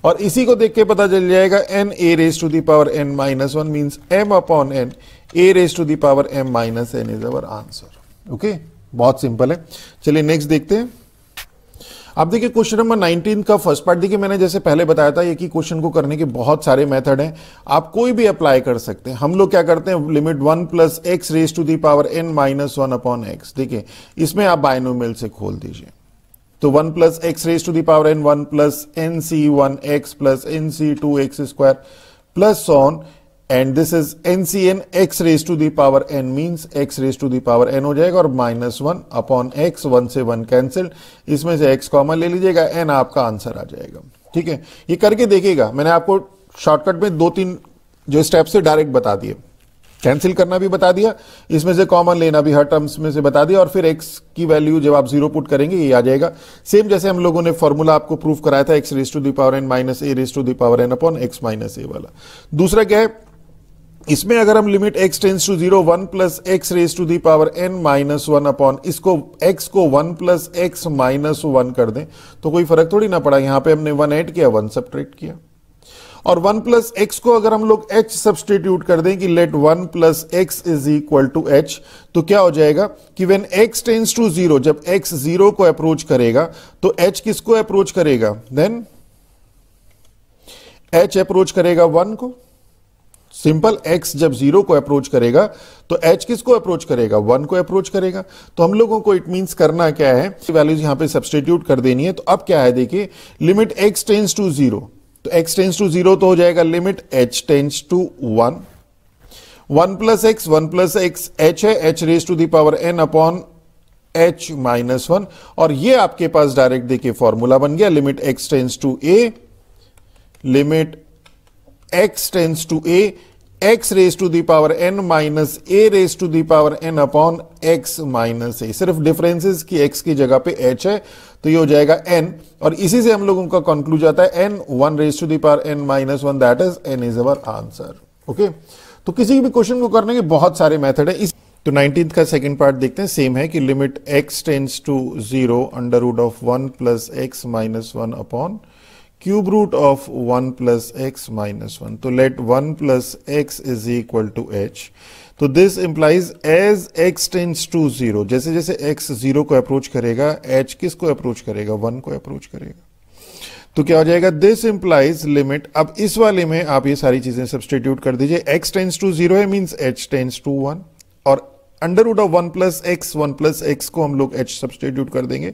और इसी को देख के पता चल जाएगा n a raise to the power n minus 1 means m upon n a raise to the power m minus n is our answer. Okay, बहुत simple है। चलिए नेक्स्ट देखते हैं। अब देखिए क्वेश्चन नंबर 19 का फर्स्ट पार्ट। देखिए मैंने जैसे पहले बताया था, एक ही क्वेश्चन को करने के बहुत सारे मेथड हैं, आप कोई भी अप्लाई कर सकते हैं। हम लोग क्या करते हैं, limit 1 plus x raise to the power n minus 1 upon x. देखिए इसमें आप बायनोमियल से खोल दीजिए, तो 1 plus x raise to the power n 1 plus N C 1 x plus N C 2 x square plus on, and this is NCN x raise to the power n means x raise to the power n हो जाएगा, और minus 1 upon x, 1 से 1 cancel, इसमें से x common ले लीजिएगा, n आपका answer आ जाएगा। ठीक है, ये करके देखिएगा। मैंने आपको शॉर्टकट में 2-3 जो स्टेप्स से डायरेक्ट बता दिए, कैंसिल करना भी बता दिया, इसमें से कॉमन लेना भी हर टर्म्स में से बता दिया, और फिर x की वैल्यू जब आप 0 पुट करेंगे ये आ जाएगा। सेम जैसे हम लोगों ने फॉर्मूला आपको प्रूफ कराया था, x raise to the power n minus a raise to the power n upon x minus a वाला। दूसरा क्या है, इसमें अगर हम limit x tends to 0 1 plus x raise to the power n minus 1 upon इसको x को 1 plus x minus 1 कर दें तो कोई फर्क थोड़ी ना पड़ा। यहां पे हमने 1 ऐड किया, 1 सब्ट्रैक्ट किया, और 1 प्लस एक्स को अगर हम लोग h सब्सटीट्यूट कर दें कि let 1 plus x is equal to h, तो क्या हो जाएगा कि व्हेन x टेंस टू 0, जब x 0 को अप्रोच करेगा तो h किसको अप्रोच करेगा, देन h अप्रोच करेगा 1 को। सिंपल, x जब 0 को अप्रोच करेगा तो h किसको अप्रोच करेगा, 1 को अप्रोच करेगा। तो हम लोगों को इट मींस करना क्या है, वैल्यूज यहां पे सब्सटीट्यूट कर देनी है। तो अब क्या है, देखिए लिमिट x टेंस टू 0, तो x टेंस टू 0 तो हो जाएगा limit h tends to 1, 1 plus x, 1 plus x h है, h raise to the power n upon h minus 1, और ये आपके पास डायरेक्ट देखिए फॉर्मूला बन गया, limit x tends to a, limit x tends to a, x raise to the power n minus a raise to the power n upon x minus a। सिर्फ differences की x की जगह पे h है, तो ये हो जाएगा n, और इसी से हम लोगों का कंक्लूजन आता है n 1 raise to the power n minus 1, that is n is our answer. Okay, तो किसी भी क्वेश्चन को करने के बहुत सारे मेथड है। इस तो 19th का सेकंड पार्ट देखते हैं, सेम है कि limit x tends to 0 under root of 1 plus x minus 1 upon cube root of 1 plus x minus 1, तो let 1 plus x is equal to h। तो this implies as x tends to 0, जैसे जैसे x 0 को approach करेगा h किसको approach करेगा, 1 को approach करेगा। तो क्या हो जाएगा, दिस इंप्लाइज लिमिट, अब इस वाले में आप ये सारी चीजें सब्सटीट्यूट कर दीजिए, x टेंस टू 0 है मींस h टेंस टू 1, और under root of 1 plus x को हम लोग h सब्सटीट्यूट कर देंगे,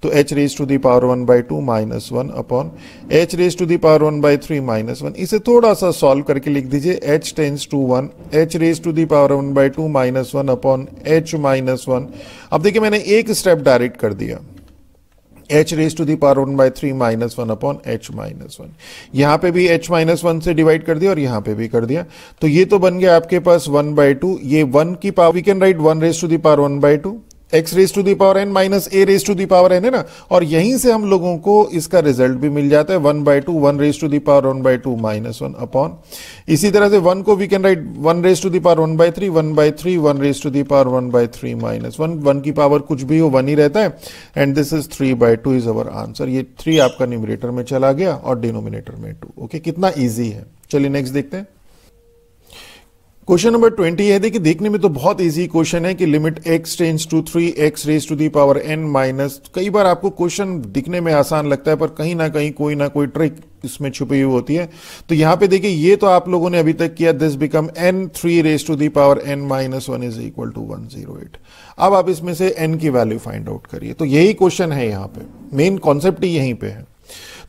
तो h raise to the power 1 by 2 minus 1 upon h raise to the power 1 by 3 minus 1। इसे थोड़ा सा सॉल्व करके लिख दीजिए, h tends to 1, h raise to the power 1 by 2 minus 1 upon h minus 1। अब देखिए मैंने एक स्टेप डायरेक्ट कर दिया, h raise to the power 1 by 3 minus 1 upon h minus 1। यहां पे भी h माइनस 1 से डिवाइड कर दिया और यहां पे भी कर दिया, तो ये तो बन गया आपके पास 1 बाई 2, ये 1 की power we can write 1 raise to the power 1 by 2, x raise to the power n minus a raise to the power n है ना, और यहीं से हम लोगों को इसका रिजल्ट भी मिल जाता है 1 by 2, 1 raise to the power 1 by 2 minus 1 upon, इसी तरह से 1 को we can write 1 raise to the power 1 by 3, 1 by 3, 1 raise to the power 1 by 3 minus 1, 1 की पावर कुछ भी हो 1 ही रहता है, and this is 3 by 2 is our answer. ये 3 आपका न्यूमरेटर में चला गया और डिनोमिनेटर में 2। ओके, कितना ईजी है। चलिए नेक्स्ट देखते हैं, क्वेश्चन नंबर 20 है। देखिए देखने में तो बहुत इजी क्वेश्चन है कि limit x tends to 3 x raise to the power n minus, कई बार आपको क्वेश्चन दिखने में आसान लगता है पर कहीं ना कहीं कोई ना कोई ट्रिक इसमें छुपी हुई होती है। तो यहां पे देखिए ये तो आप लोगों ने अभी तक किया, this become n 3 raise to the power n minus 1 is equal to 108। अब आप इसमें से n की वैल्यू फाइंड आउट करिए, तो यही क्वेश्चन है, यहाँ पे मेन कॉन्सेप्ट ही यहीं पे है।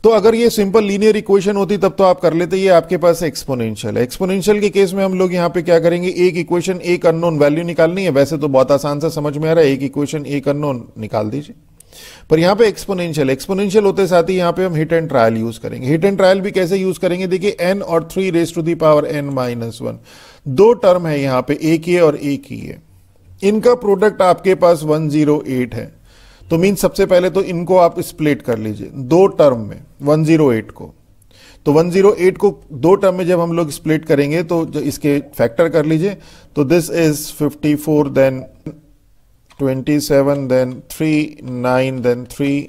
तो अगर ये सिंपल लीनियर इक्वेशन होती तब तो आप कर लेते, ये आपके पास एक्सपोनेंशियल है। एक्सपोनेंशियल के केस में हम लोग यहाँ पे क्या करेंगे, एक इक्वेशन एक अननोन वैल्यू निकालनी है, वैसे तो बहुत आसान सा समझ में आ रहा है, एक इक्वेशन एक अननोन निकाल दीजिए, पर यहाँ पे एक्सपोनेंशियल होते साथ ही यहाँ पे हम हिट एंड ट्रायल यूज करेंगे। हिट एंड ट्रायल भी कैसे यूज करेंगे, देखिए n और 3 raise to the power n minus 1, दो टर्म है यहाँ पे, एक ही है और एक ही है, इनका प्रोडक्ट आपके पास 108 है। तो मीन सबसे पहले तो इनको आप स्प्लिट कर लीजिए दो टर्म में 108 को, तो 108 को दो टर्म में जब हम लोग स्प्लिट करेंगे तो इसके फैक्टर कर लीजिए, तो this is 54 then 27 then 3 9 then 3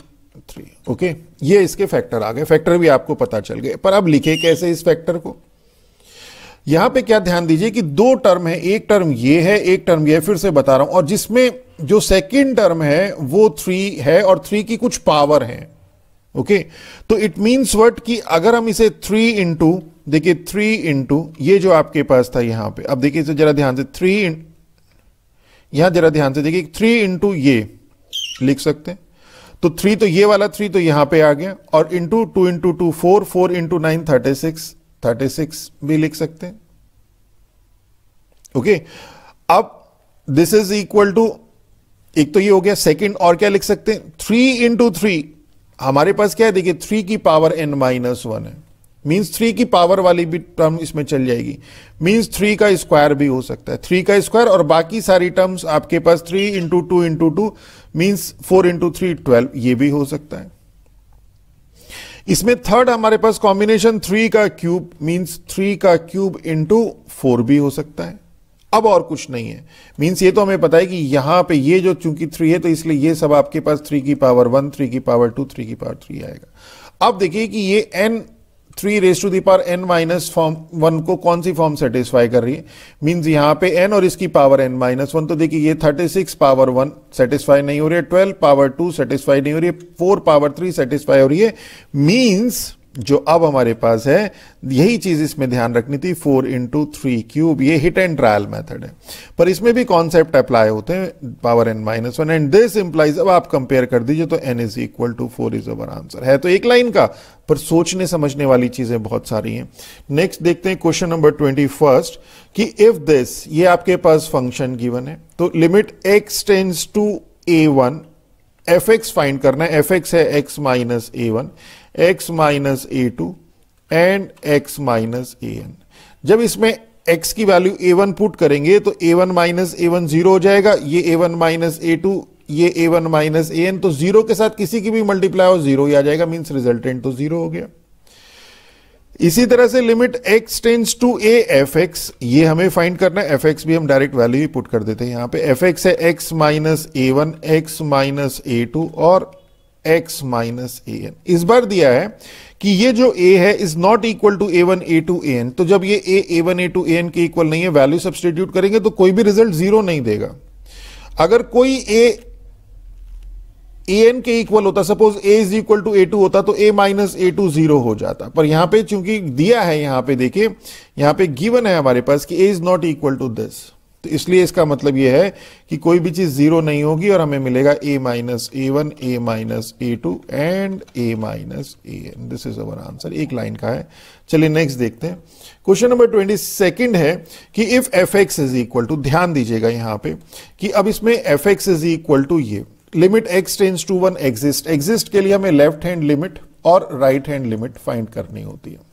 okay, ये इसके फैक्टर आ गए। फैक्टर भी आपको पता चल गए, पर अब लिखे कैसे इस फैक्टर को, यहां पे क्या ध्यान दीजिए कि दो टर्म है, एक टर्म ये है एक टर्म ये है, फिर से बता रहा हूं, और जिसमें जो सेकंड टर्म है वो 3 है और 3 की कुछ पावर है, ओके तो इट मीन्स व्हाट कि अगर हम इसे 3 इंटू, देखिए 3 इंटू ये जो आपके पास था यहां पे, अब देखिए इसे जरा ध्यान से, यहां जरा ध्यान से देखिए 3 इंटू ये लिख सकते हैं, तो 3 तो ये वाला 3 तो यहां पे आ गया, और इंटू 2 इंटू 2 4, 4 इंटू 9 36 भी लिख सकते हैं। ओके अब दिस इज इक्वल टू, एक तो ये हो गया, सेकंड और क्या लिख सकते हैं, 3 इंटू 3, हमारे पास क्या है देखिए 3 की पावर n-1 है, मीन्स 3 की पावर वाली भी टर्म इसमें चल जाएगी, मीन्स 3 का स्क्वायर भी हो सकता है, 3 का स्क्वायर, और बाकी सारी टर्म्स आपके पास 3 इंटू 2 इंटू 2 मीन्स 4 इंटू 3 12, ये भी हो सकता है। इसमें थर्ड हमारे पास कॉम्बिनेशन 3 का क्यूब मीन्स 3 का क्यूब इंटू 4 भी हो सकता है। अब और कुछ नहीं है, मीन्स ये तो हमें पता है कि यहां पे ये जो चूंकि 3 है तो इसलिए ये सब आपके पास 3 की पावर 1, 3 की पावर 2, 3 की पावर 3 आएगा। अब देखिए कि ये n3 raise to the power n minus form 1 को कौन सी फॉर्म सेटिस्फाई कर रही है, मीन्स यहां पे n और इसकी पावर n-1, तो देखिए ये 36 पावर 1 सेटिस्फाई नहीं हो रही है, 12 पावर 2 सेटिस्फाई नहीं हो रही है, 4 पावर 3 सेटिस्फाई हो रही है, मीन्स जो अब हमारे पास है यही चीज इसमें ध्यान रखनी थी, 4 इंटू 3 क्यूब, ये हिट एंड ट्रायल मेथड है, पर इसमें भी कॉन्सेप्ट अप्लाई होते हैं, power n-1, and this implies, अब आप कंपेयर कर दीजिए तो n is equal to 4 is our answer. है तो एक लाइन का, पर सोचने समझने वाली चीजें बहुत सारी हैं। नेक्स्ट देखते हैं क्वेश्चन नंबर 21 कि इफ दिस, ये आपके पास फंक्शन गिवन है, तो limit x tends to a1, fx find करना है, fx है x minus a1, x minus a2 and x minus an। जब इसमें x की वैल्यू a1 पुट करेंगे तो a1 माइनस a1 जीरो हो जाएगा, ये a1 माइनस a2, ये a1 माइनस an, तो जीरो के साथ किसी की भी मल्टीप्लाई हो जीरो ही आ जाएगा, मींस रिजल्टेंट तो जीरो हो गया। इसी तरह से limit x tends to a fx, ये हमें फाइंड करना है, fx भी हम डायरेक्ट वैल्यू ही पुट कर देते हैं यहां पे, fx है x minus a1, x minus a2 और x माइनस an। इस बार दिया है कि ये जो a है is not equal to a1 a2 an, तो जब ये a1 a2 an के इक्वल नहीं है, वैल्यू सब्स्टिट्यूट करेंगे तो कोई भी रिजल्ट जीरो नहीं देगा। अगर कोई an के इक्वल होता, suppose a is equal to a2 होता, तो a माइनस a2 जीरो हो जाता, पर यहां पे चूंकि दिया है, यहां पे देखिए यहां पे गिवन है हमारे पास कि a is not equal to this, तो इसलिए इसका मतलब यह है कि कोई भी चीज जीरो नहीं होगी और हमें मिलेगा a minus a1, a minus a2 and a minus an। This is our answer, एक लाइन का है। चलिए नेक्स्ट देखते हैं, क्वेश्चन नंबर 22 है कि if fx is equal to, ध्यान दीजिएगा यहां पे कि अब इसमें fx इज इक्वल टू ये limit x tends to 1 exist के लिए हमें लेफ्ट हैंड लिमिट और राइट हैंड लिमिट फाइंड करनी होती है।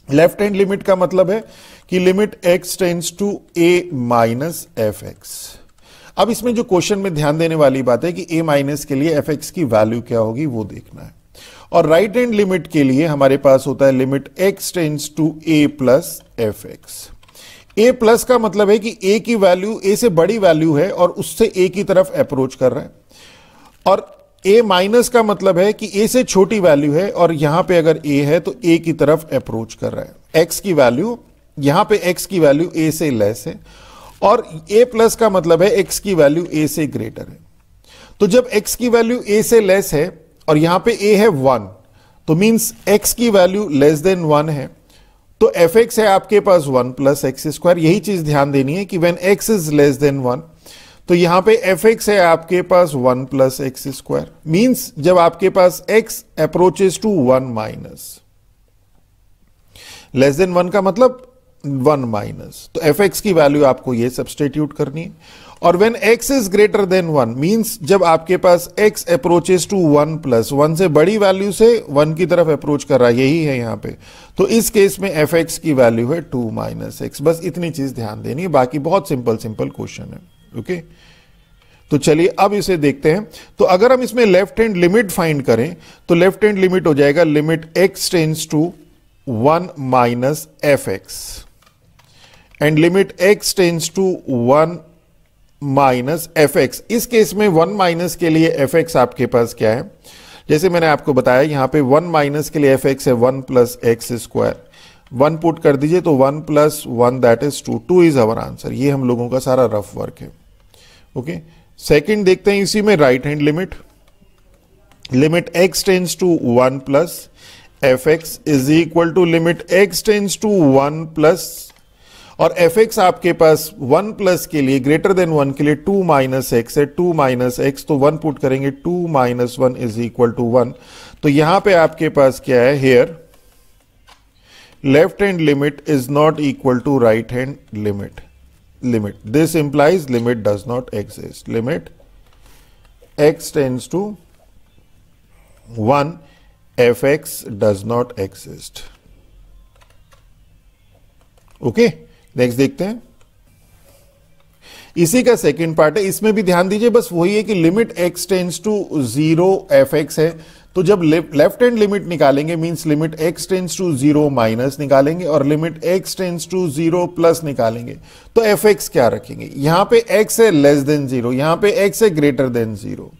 लेफ्ट हैंड लिमिट का मतलब है कि limit x tends to a minus fx। अब इसमें जो क्वेश्चन में ध्यान देने वाली बात है कि a माइनस के लिए fx की वैल्यू क्या होगी वो देखना है, और राइट हैंड लिमिट के लिए हमारे पास होता है limit x tends to a plus fx। a plus का मतलब है कि a की वैल्यू a से बड़ी वैल्यू है और उससे a की तरफ अप्रोच कर रहा है, और a माइनस का मतलब है कि a से छोटी वैल्यू है और यहां पे अगर a है तो a की तरफ अप्रोच कर रहा है। x की वैल्यू, यहां पे x की वैल्यू a से लेस है, और a प्लस का मतलब है x की वैल्यू a से ग्रेटर है। तो जब x की वैल्यू a से लेस है और यहां पे a है 1, तो मींस x की वैल्यू लेस देन 1 है, तो fx है आपके पास 1 प्लस एक्स स्क्वायर। यही चीज ध्यान देनी है कि when x is less than 1, तो यहां पे fx है आपके पास 1 प्लस एक्स स्क्वायर, मींस जब आपके पास x approaches to 1 minus, less than 1 का मतलब 1 माइनस, तो fx की वैल्यू आपको ये सब्स्टिट्यूट करनी है। और when x is greater then 1 means जब आपके पास x अप्रोचेस टू 1 प्लस 1 से बड़ी वैल्यू से 1 की तरफ अप्रोच कर रहा है, यही है यहां पे, तो इस केस में fx की वैल्यू है 2 माइनस एक्स। बस इतनी चीज ध्यान देनी है, बाकी बहुत सिंपल क्वेश्चन है। ओके तो चलिए अब इसे देखते हैं। तो अगर हम इसमें लेफ्ट हैंड लिमिट फाइंड करें तो लेफ्ट हैंड लिमिट हो जाएगा limit x tends to 1 minus fx and limit x tends to 1 minus fx। इस केस में 1 माइनस के लिए fx आपके पास क्या है, जैसे मैंने आपको बताया यहां पे 1 माइनस के लिए fx है 1 प्लस एक्स स्क्वायर, 1 पुट कर दीजिए तो 1 plus 1 that is 2, 2 is our answer. ये हम लोगों का सारा रफ वर्क है। ओके सेकंड देखते हैं इसी में right hand limit. Limit x tends to 1 plus fx is equal to limit x tends to 1 plus, और fx आपके पास 1 प्लस के लिए ग्रेटर देन 1 के लिए 2 माइनस एक्स है, 2 माइनस एक्स तो 1 पुट करेंगे, 2 माइनस 1 इज इक्वल टू 1। तो यहां पे आपके पास क्या है, here left hand limit is not equal to right hand limit. Limit this implies limit does not exist. Limit x tends to 1 fx does not exist. Okay, next देखते हैं। इसी का सेकंड पार्ट है, इसमें भी ध्यान दीजिए, बस वही है कि limit x tends to 0 fx है, तो जब लेफ्ट हैंड लिमिट निकालेंगे means limit x tends to 0 minus निकालेंगे और limit x tends to 0 plus निकालेंगे। तो fx क्या रखेंगे, यहां पे x है लेस देन 0, यहां पे x है ग्रेटर देन 0,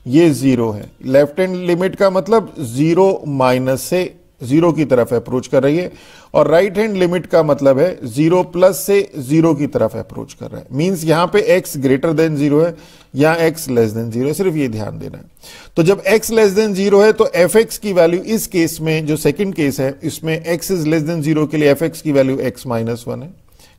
ये 0 है। लेफ्ट हैंड लिमिट का मतलब 0 माइनस से 0 की तरफ अप्रोच कर रही है, और राइट हैंड लिमिट का मतलब है 0 प्लस से 0 की तरफ अप्रोच कर रहा है। मींस यहां पे x ग्रेटर देन 0 है, यहां x लेस देन 0 है, सिर्फ ये ध्यान देना है। तो जब x लेस देन 0 है तो fx की वैल्यू इस केस में, जो सेकंड केस है, इसमें x इज लेस देन 0 के लिए fx की वैल्यू x माइनस 1 है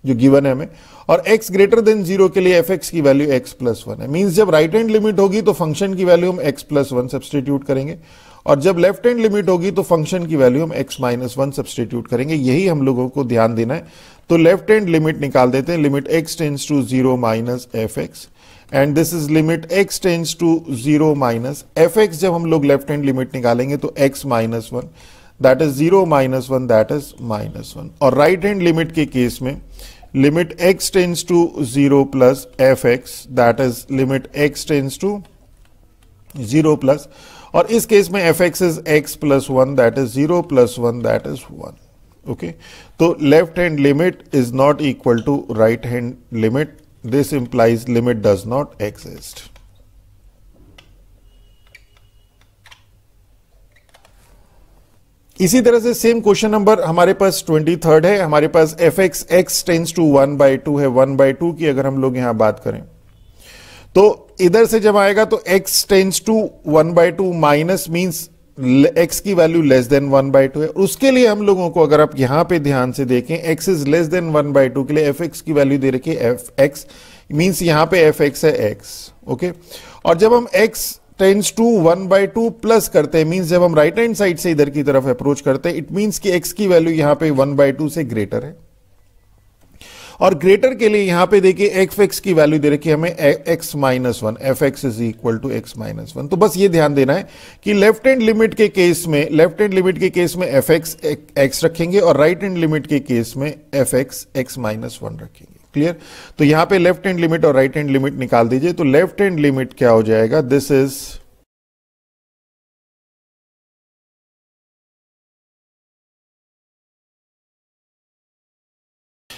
जो गिवन है हमें, और x ग्रेटर देन 0 के लिए fx की वैल्यू x प्लस 1 है। मींस जब राइट हैंड लिमिट होगी तो फंक्शन की वैल्यू हम x प्लस 1 सब्सटीट्यूट करेंगे, और जब लेफ्ट हैंड लिमिट होगी तो फंक्शन की वैल्यू हम x माइनस 1 सब्सटीट्यूट करेंगे। यही हम लोगों को ध्यान देना है। तो लेफ्ट हैंड लिमिट निकाल देते हैं, limit x tends to 0 minus fx, and this is limit x tends to 0 minus fx। जब हम लोग लेफ्ट हैंड लिमिट निकालेंगे तो x minus 1, that is 0 minus 1, that is minus 1। और राइट हैंड लिमिट के केस में limit x tends to 0 plus fx, that is limit x tends to 0 plus, और इस केस में fx is x plus 1, that is 0 plus 1, that is 1। Okay, तो left hand limit is not equal to right hand limit, this implies limit does not exist. इसी तरह से same question number हमारे पास 23rd है। हमारे पास fx x tends to 1/2 है, 1/2 की अगर हम लोग यहां बात करें तो इधर से जब आएगा तो x tends to 1/2 minus means x की वैल्यू लेस देन 1/2 है। उसके लिए हम लोगों को अगर आप यहां पे ध्यान से देखें, x इज लेस देन 1/2 के लिए fx की वैल्यू दे रखी है fx, मींस यहां पे fx है x। ओके, और जब हम x टेंस टू 1/2 प्लस करते हैं, मींस जब हम राइट हैंड साइड से इधर की तरफ अप्रोच करते हैं, इट मींस कि x की वैल्यू यहां पे 1/2 से ग्रेटर है, और ग्रेटर के लिए यहां पे देखिए fx की वैल्यू दे रखी है हमें x minus 1, fx is equal to x minus 1। तो बस ये ध्यान देना है कि लेफ्ट हैंड लिमिट के केस में fx x रखेंगे और राइट हैंड लिमिट के केस में fx x माइनस 1 रखेंगे। क्लियर? तो यहां पे लेफ्ट हैंड लिमिट और राइट हैंड लिमिट निकाल दीजिए। तो लेफ्ट हैंड लिमिट क्या हो जाएगा, दिस इज,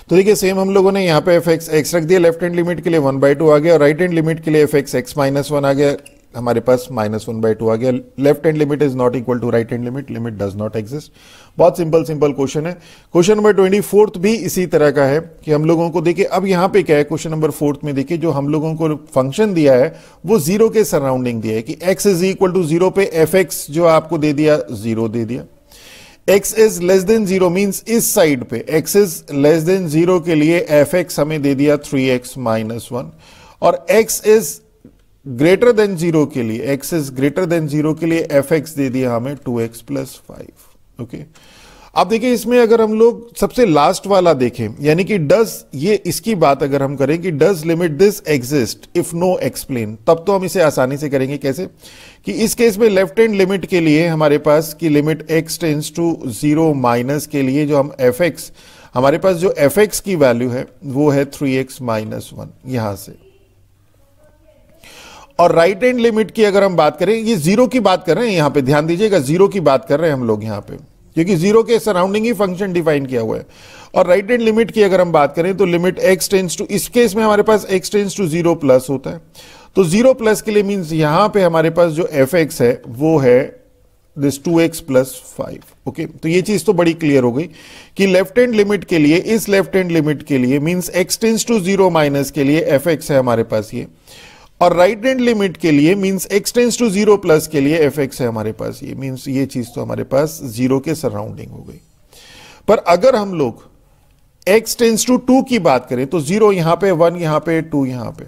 तो देखिए सेम हम लोगों ने यहां पे fx x रख दिया, लेफ्ट हैंड लिमिट के लिए 1/2 आ गया, और राइट हैंड लिमिट के लिए fx x माइनस 1 आ गया, हमारे पास माइनस 1/2 आ गया। Left hand limit is not equal to right hand limit, limit does not exist. बहुत सिंपल क्वेश्चन है। क्वेश्चन नंबर 24th भी इसी तरह का है कि हम लोगों को देखिए, अब यहां पे क्या है, क्वेश्चन नंबर 4th में देखिए जो हम लोगों को फंक्शन दिया है वो 0 के सराउंडिंग दिया है कि x इज इक्वल टू 0 पे fx जो आपको दे दिया 0 दे दिया, x is less than 0 means इस साइड पे x इज लेस देन 0 के लिए fx हमें दे दिया 3x माइनस 1, और x इज ग्रेटर देन 0 के लिए, x इज ग्रेटर देन 0 के लिए fx दे दिया हमें 2x प्लस 5। ओके, अब देखिए इसमें अगर हम लोग सबसे लास्ट वाला देखें, यानी कि डज, ये इसकी बात अगर हम करें कि does limit this exist if know explain, तब तो हम इसे आसानी से करेंगे। कैसे कि इस केस में लेफ्ट हैंड लिमिट के लिए हमारे पास की limit x tends to 0 minus के लिए जो हम fx, हमारे पास जो fx की वैल्यू है वो है 3x माइनस 1 यहां से, और राइट हैंड लिमिट की अगर हम बात करें, ये 0 की बात कर रहे हैं, यहां पे ध्यान दीजिएगा 0 की बात कर रहे हैं हम लोग यहां पे, क्योंकि 0 के सराउंडिंग ही फंक्शन डिफाइन किया हुआ है। और राइट हैंड लिमिट की अगर हम बात करें तो लिमिट x टेंस टू, इस केस में हमारे पास x टेंस टू 0 प्लस होता है, तो 0 प्लस के लिए मींस यहां पे हमारे पास जो fx है वो है दिस 2x प्लस 5। ओके, तो ये चीज तो बड़ी क्लियर हो गई कि लेफ्ट हैंड लिमिट के लिए, इस लेफ्ट हैंड लिमिट के लिए means x tends to 0 minus के लिए fx है हमारे पास ये, और राइट हैंड लिमिट के लिए means x tends to 0 plus के लिए fx है हमारे पास, ये मींस ये चीज तो हमारे पास 0 के सराउंडिंग हो गई। पर अगर हम लोग x टेंस टू 2 की बात करें तो 0 यहां पे, 1 यहां पे, 2 यहां पे,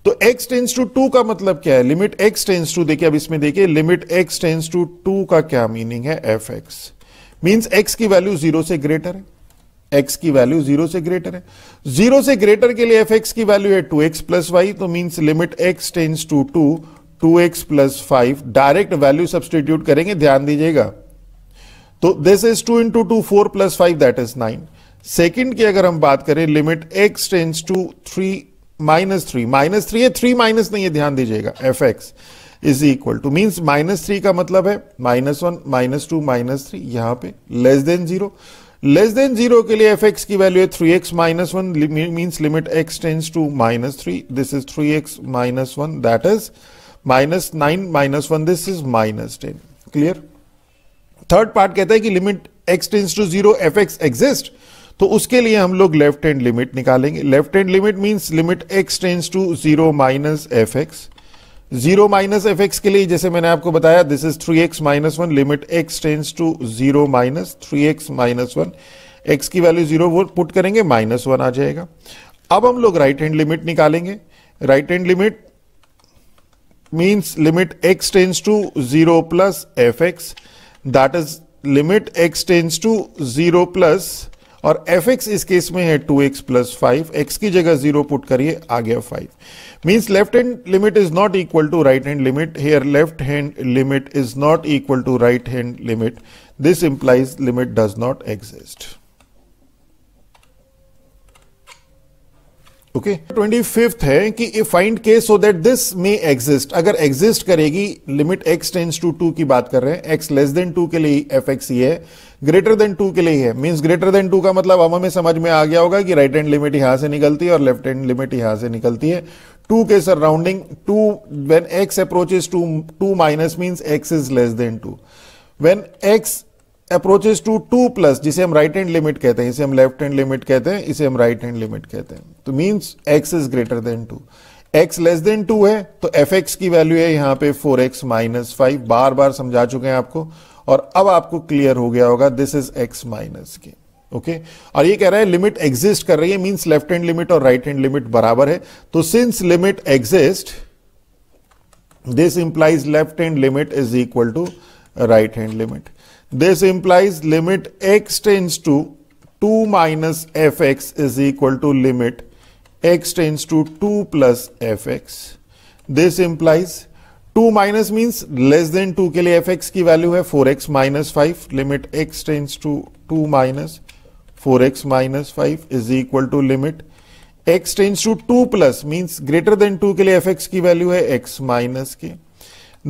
तो x टेंस टू 2 का मतलब क्या है? लिमिट x टेंस टू, देखिए अब इसमें देखिए लिमिट x टेंस टू 2 का क्या मीनिंग है? fx मींस x की वैल्यू 0 से ग्रेटर है, x की वैल्यू 0 से ग्रेटर है। 0 से ग्रेटर के लिए fx की वैल्यू है 2x प्लस वाई, तो means limit x tends to 2 2x plus 5, direct value substitute करेंगे, ध्यान दीजिएगा। तो this is 2 into 2 4 plus 5 that is 9। Second की अगर हम बात करें limit x tends to 3 minus 3 है, 3 माइनस नहीं है, ध्यान दीजिएगा, fx is equal to means -3 का मतलब है -1 -2 -3, यहां पे लेस देन 0। लेस देन 0 के लिए fx की वैल्यू है 3x minus 1 means limit x tends to -3, this is 3x minus 1 that is -9 minus 1, this is -10। Clear? Third part कहता है कि limit x tends to 0 fx exist, तो उसके लिए हम लोग लेफ्ट हैंड लिमिट निकालेंगे। Left hand limit means limit x tends to 0 minus fx, 0 minus fx के लिए जैसे मैंने आपको बताया this is 3x minus 1, limit x tends to 0 minus 3x minus 1, x की वैल्यू 0 वो पुट करेंगे -1 आ जाएगा। अब हम लोग राइट हैंड लिमिट निकालेंगे। Right hand limit means limit x tends to 0 plus fx, that is limit x tends to 0 plus, और fx इस केस में है 2x प्लस 5, x की जगह 0 पुट करिए, आ गया 5। Means left hand limit is not equal to right hand limit, here left hand limit is not equal to right hand limit, this implies limit does not exist. Okay, 25th है कि find case so that this may exist, अगर exist करेगी limit x tends to 2 की बात कर रहे हैं, x less than 2 के लिए fx ये है, ग्रेटर देन 2 के लिए है, मींस ग्रेटर देन 2 का मतलब अब हमें समझ में आ गया होगा कि राइट हैंड लिमिट यहां से निकलती है और लेफ्ट हैंड लिमिट यहां से निकलती है 2 के surrounding. 2 when x approaches to 2 minus means x is less than 2, when x approaches to 2 plus, जिसे हम राइट हैंड लिमिट कहते हैं, इसे हम लेफ्ट हैंड लिमिट कहते हैं, इसे हम राइट हैंड लिमिट कहते हैं, तो means x is greater then 2, x less than 2 है तो fx की वैल्यू है यहां पे 4x माइनस 5, बार बार समझा चुके हैं आपको और अब आपको क्लियर हो गया होगा, दिस इज x माइनस के। ओके, और ये कह रहा है लिमिट एग्जिस्ट कर रही है, मींस लेफ्ट हैंड लिमिट और राइट हैंड लिमिट बराबर है, तो since limit exist this implies left hand limit is equal to right hand limit, this implies limit x tends to 2 minus fx is equal to limit x tends to 2 plus fx, this implies 2 minus means less than 2 के लिए fx की value है 4x minus 5, limit x tends to 2 minus 4x minus 5 is equal to limit x tends to 2 plus means greater than 2 के लिए fx की value है x minus के,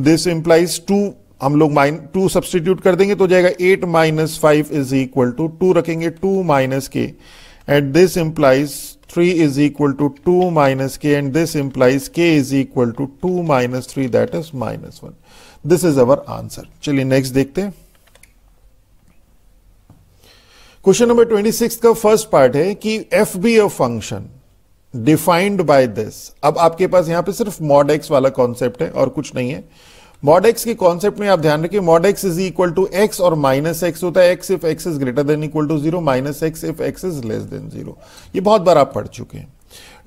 this implies 2 हम लोग -2 सब्सटीट्यूट कर देंगे तो जाएगा 8 माइनस 5 इज इक्वल टू 2 रखेंगे 2 माइनस के, and this implies 3 is equal to 2 minus के, and this implies k is equal to 2 minus 3 that is -1। This is our answer. चलिए नेक्स्ट देखते हैं। क्वेश्चन नंबर 26 का फर्स्ट पार्ट है कि f be a function defined by this. अब आपके पास यहां पे सिर्फ मॉड x वाला कॉन्सेप्ट है और कुछ नहीं है। मॉड x के कॉन्सेप्ट में आप ध्यान रखिए, mod x is equal to x और माइनस x होता है, x if x is greater than equal to 0, minus x if x is less than 0। ये बहुत बार आप पढ़ चुके हैं।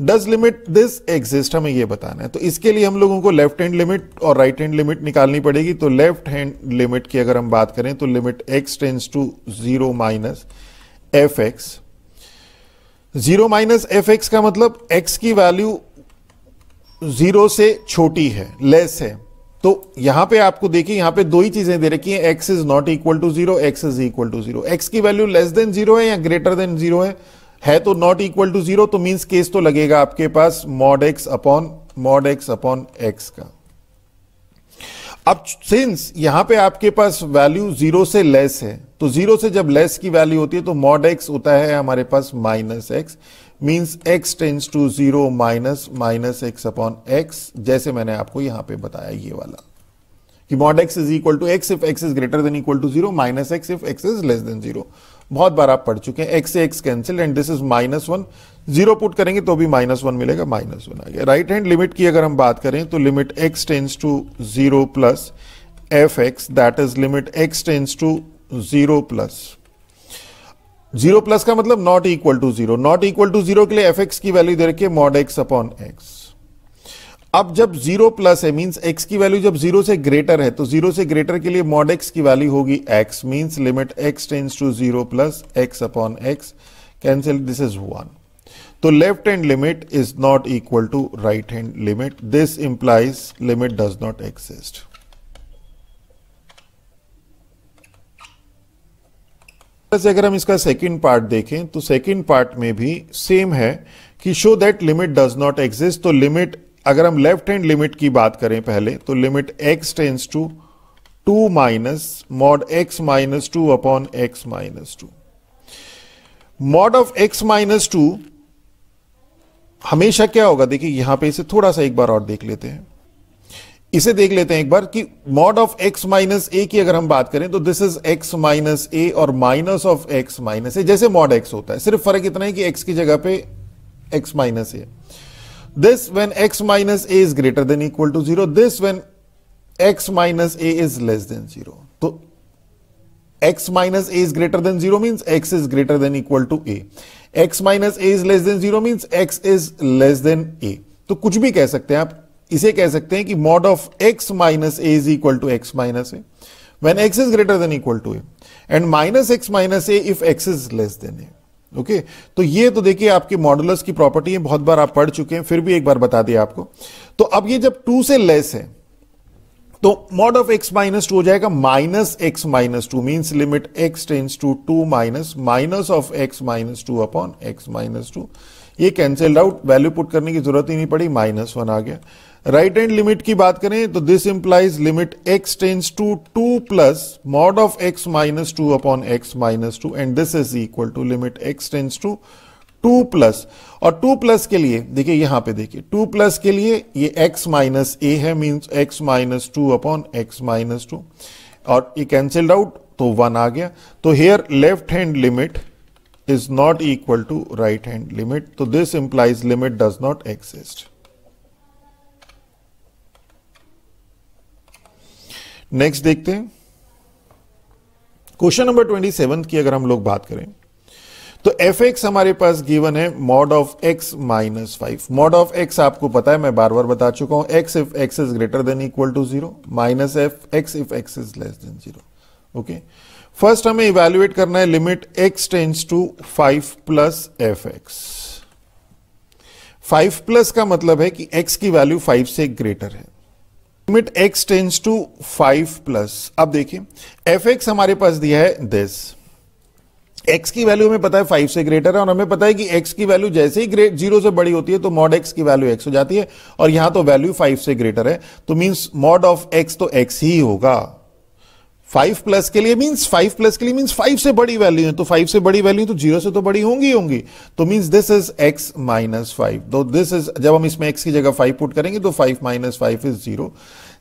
डज लिमिट दिस एग्जिस्ट, हमें ये बताना है, तो इसके लिए हम लोगों को लेफ्ट हैंड लिमिट और राइट हैंड लिमिट निकालनी पड़ेगी। तो लेफ्ट हैंड लिमिट की अगर हम बात करें तो limit x tends to 0 minus fx, 0 minus fx का मतलब x की वैल्यू 0 से छोटी है, लेस है, तो यहां पे आपको देखिए यहां पे दो ही चीजें दे रखी हैं, x is not equal to 0, x is equal to 0। x की वैल्यू लेस देन 0 है या ग्रेटर देन 0 है तो नॉट इक्वल टू 0, तो मींस केस तो लगेगा आपके पास मॉड x अपॉन x का। अब सिंस यहां पे आपके पास वैल्यू 0 से लेस है, तो 0 से जब लेस की वैल्यू होती है तो मॉड x होता है हमारे पास minus x, means x tends to 0 minus x upon x, जैसे मैंने आपको यहां पे बताया ये वाला कि mod x is equal to x if x is greater than equal to 0, minus x if x is less than 0। बहुत बार आप पढ़ चुके हैं, x से x cancel and this is -1, zero put करेंगे तो भी -1 मिलेगा, -1 आ गया। राइट हैंड लिमिट की अगर हम बात करें तो limit x tends to 0 plus fx, that is limit x tends to 0 plus, 0 plus का मतलब not equal to 0, not equal to 0 के लिए fx की वैल्यू दे रखी है मॉड x अपॉन x। अब जब 0 प्लस है मींस x की वैल्यू जब 0 से ग्रेटर है, तो 0 से ग्रेटर के लिए मॉड x की वैल्यू होगी x, means limit x tends to 0 plus x upon x, cancel, this is 1। तो left hand limit is not equal to right hand limit, this implies limit does not exist. अगर हम इसका second part देखें तो second part में भी same है कि show that limit does not exist. तो लिमिट, अगर हम लेफ्ट हैंड लिमिट की बात करें पहले, तो limit x tends to 2 minus mod x minus 2 upon x minus 2। Mod of x minus 2 हमेशा क्या होगा, देखिए यहां पे इसे थोड़ा सा एक बार और देख लेते हैं, इसे देख लेते हैं एक बार कि मॉड ऑफ x माइनस ए की अगर हम बात करें तो दिस इज x माइनस ए और माइनस ऑफ x माइनस ए, जैसे मॉड x होता है, सिर्फ फर्क इतना है कि x की जगह पे x minus a. This when x minus a is greater than equal to 0, this when x minus a is less than 0। तो x minus a is greater than 0 means x is greater than equal to a, x minus a is less than 0 means x is less than a। तो कुछ भी कह सकते हैं आप, इसे कह सकते हैं कि mod of x minus a is equal to x minus a when x is greater than equal to a and minus x minus a if x is less than a। Okay, तो ये तो देखिए आपके modulus की property है, बहुत बार आप पढ़ चुके हैं, फिर भी एक बार बता दिया आपको। तो अब ये जब 2 से लेस है तो मॉड ऑफ x माइनस 2 हो जाएगा minus x minus 2, means limit x tends to 2 minus minus of x minus 2 upon x minus 2। ये कैंसिल्ड आउट, वैल्यू पुट करने की जरूरत ही नहीं पड़ी, -1 आ गया। राइट हैंड लिमिट की बात करें तो this implies limit x tends to 2 plus mod of x minus 2 upon x minus 2 and this is equal to limit x tends to 2 plus, और 2 प्लस के लिए देखिए यहां पे देखिए 2 प्लस के लिए ये x माइनस ए है, means x minus 2 upon x minus 2, और ये कैंसिल्ड आउट तो 1 आ गया। तो here left hand limit is not equal to right hand limit, तो this implies limit does not exist. Next देखते हैं क्वेश्चन नंबर 27 की अगर हम लोग बात करें तो fx हमारे पास गिवन है mod of x minus 5। Mod of x आपको पता है, मैं बार बार बता चुका हूं, x if x is greater than equal to 0, minus x if x is less than 0। Okay, first हमें इवैल्यूएट करना है limit x tends to 5 plus fx। 5 plus का मतलब है कि x की वैल्यू 5 से ग्रेटर है, limit x tends to 5 plus. अब देखिए fx हमारे पास दिया है दिस, x की वैल्यू हमें पता है 5 से ग्रेटर है, और हमें पता है कि x की वैल्यू जैसे ही 0 से बड़ी होती है तो मॉड x की वैल्यू x हो जाती है, और यहां तो वैल्यू 5 से ग्रेटर है, तो मींस मॉड ऑफ x तो x ही होगा। 5 प्लस के लिए मींस 5 प्लस के लिए मींस 5 से बड़ी वैल्यू है, तो 5 से बड़ी वैल्यू तो 0 से तो बड़ी होंगी, तो means this is x minus 5। तो दिस इज, जब हम इसमें x की जगह 5 पुट करेंगे तो 5 माइनस 5 इज 0।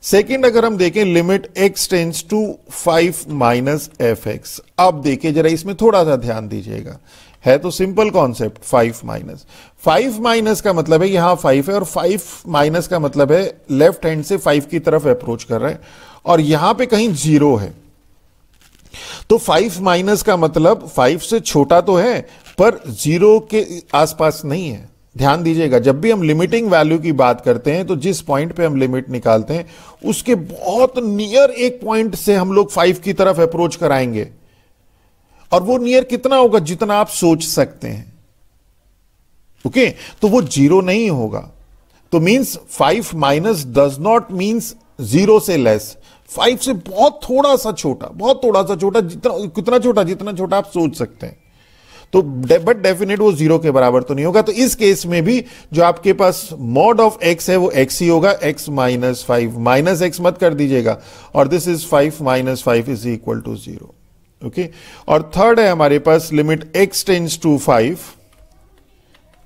सेकेंड अगर हम देखें limit x tends to 5 minus fx, अब देखिए जरा इसमें थोड़ा सा ध्यान दीजिएगा, है तो सिंपल कॉन्सेप्ट, 5 माइनस का मतलब है यहां 5 है, और 5 माइनस का मतलब है लेफ्ट हैंड से 5 की तरफ अप्रोच कर रहा है, और यहां पे कहीं 0 है, तो 5 माइनस का मतलब 5 से छोटा तो है पर 0 के आसपास नहीं है। ध्यान दीजिएगा, जब भी हम लिमिटिंग वैल्यू की बात करते हैं तो जिस पॉइंट पे हम लिमिट निकालते हैं उसके बहुत नियर एक पॉइंट से हम लोग 5 की तरफ अप्रोच कराएंगे, और वो नियर कितना होगा, जितना आप सोच सकते हैं। ओके, तो वो 0 नहीं होगा, तो means 5 minus does not means 0 से लेस, 5 से बहुत थोड़ा सा छोटा, बहुत थोड़ा सा छोटा, जितना छोटा आप सोच सकते हैं। तो बट डेफिनेट वो 0 के बराबर तो नहीं होगा, तो इस केस में भी जो आपके पास मॉड ऑफ x है वो x ही होगा, x माइनस 5, माइनस x मत कर दीजिएगा, और this is 5 minus 5 is equal to 0। Okay, और थर्ड है हमारे पास limit x tends to 5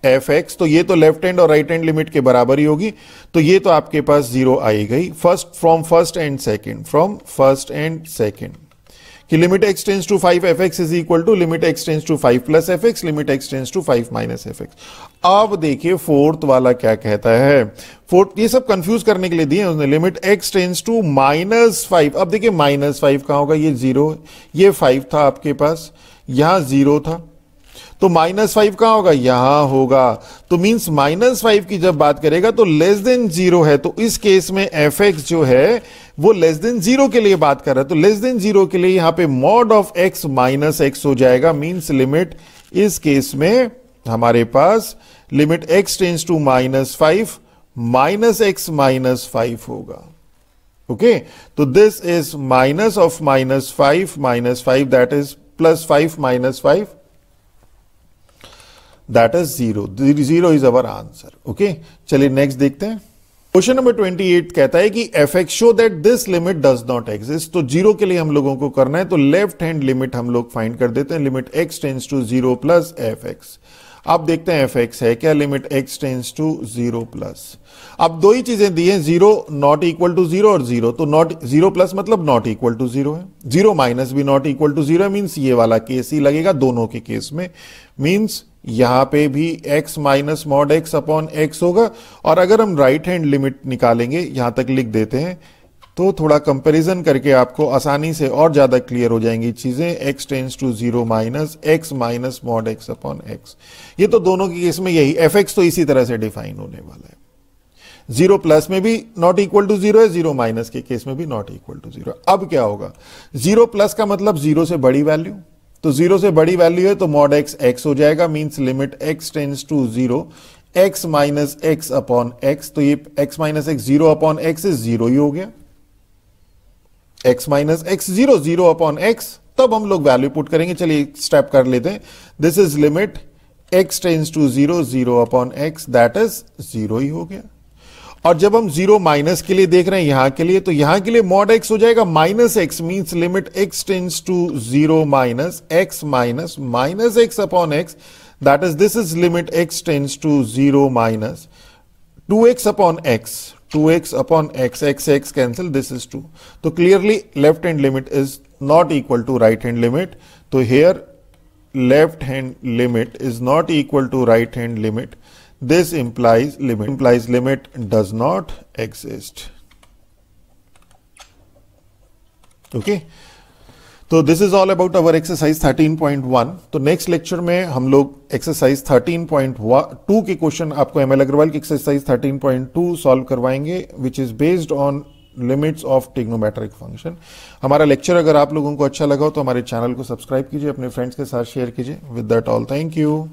fx, तो ये तो लेफ्ट हैंड और राइट हैंड लिमिट के बराबर ही होगी, तो ये तो आपके पास 0 आई गई। फ्रॉम फर्स्ट एंड सेकेंड, कि limit x tends to 5 fx is equal to limit x tends to 5 plus fx limit x tends to 5 minus fx। अब देखिए फोर्थ वाला क्या कहता है। फोर्थ ये सब कंफ्यूज करने के लिए दिए उसने, लिमिट x टेंस टू -5। अब देखिए -5 कहां होगा, ये 0, ये 5 था आपके पास, यहां 0 था, तो -5 कहां होगा, यहां होगा। तो मींस -5 की जब बात करेगा तो लेस देन 0 है, तो इस केस में fx जो है वो लेस देन 0 के लिए बात कर रहा है। तो लेस देन 0 के लिए यहां पे mod of x minus x हो जाएगा। मींस लिमिट इस केस में हमारे पास limit x tends to -5 minus x minus 5 होगा। ओके, तो this is minus of -5 minus 5, that is plus 5 minus 5, that is 0। 0 is our answer. Okay, चलिए next देखते हैं। क्वेश्चन नंबर 28 कहता है कि fx show that this limit does not exist. तो 0 के लिए हम लोगों को करना है, तो लेफ्ट हैंड लिमिट हम लोग फाइंड कर देते हैं, limit x tends to 0 plus fx। अब देखते हैं fx है क्या, limit x tends to 0 plus. अब दो ही चीजें दी हैं, 0 नॉट इक्वल टू 0 और 0, तो नॉट 0 प्लस मतलब नॉट इक्वल टू 0 है, 0 माइनस भी नॉट इक्वल टू 0 है। मींस ये वाला केस ही लगेगा दोनों के केस में। मींस यहां पे भी x minus mod x upon x होगा। और अगर हम राइट हैंड लिमिट निकालेंगे, यहां तक लिख देते हैं, तो थोड़ा कंपैरिजन करके आपको आसानी से और ज्यादा क्लियर हो जाएंगी चीजें। x tends to 0 minus x minus mod x upon x, ये तो दोनों के केस में यही, fx तो इसी तरह से डिफाइन होने वाला है। 0 प्लस में भी नॉट इक्वल टू 0 है, 0 माइनस के केस में भी नॉट इक्वल टू 0। अब क्या होगा, 0 प्लस का मतलब 0 से बड़ी वैल्यू, तो 0 से बड़ी वैल्यू है तो मॉड x x हो जाएगा। Means limit x tends to 0 x minus x upon x, तो ये x minus x 0 upon x is 0 ही हो गया। x minus x 0, 0 upon x, तब हम लोग वैल्यू पुट करेंगे। चलिए स्टेप कर लेते हैं। This is limit x tends to 0, 0 upon x, that is 0 ही हो गया। और जब हम 0 माइनस के लिए देख रहे हैं यहां के लिए, तो यहां के लिए मॉड x हो जाएगा minus x। Means limit x tends to 0 minus x minus minus x upon x, that is this is limit x tends to 0 minus 2x upon x, 2x upon x, x cancel, this is 2। तो clearly left hand limit is not equal to right hand limit. तो here left hand limit is not equal to right hand limit. This implies limit does not exist. Okay, तो this is all about our exercise 13.1। तो next lecture में हम लोग exercise 13.2 के question आपको ML Agarwal की exercise 13.2 solve करवाएंगे, which is based on limits of trigonometric function. हमारा लेक्चर अगर आप लोगों को अच्छा लगा हो तो हमारे चैनल को सब्सक्राइब कीजिए, अपने फ्रेंड्स के साथ शेयर कीजिए। With that all, thank you.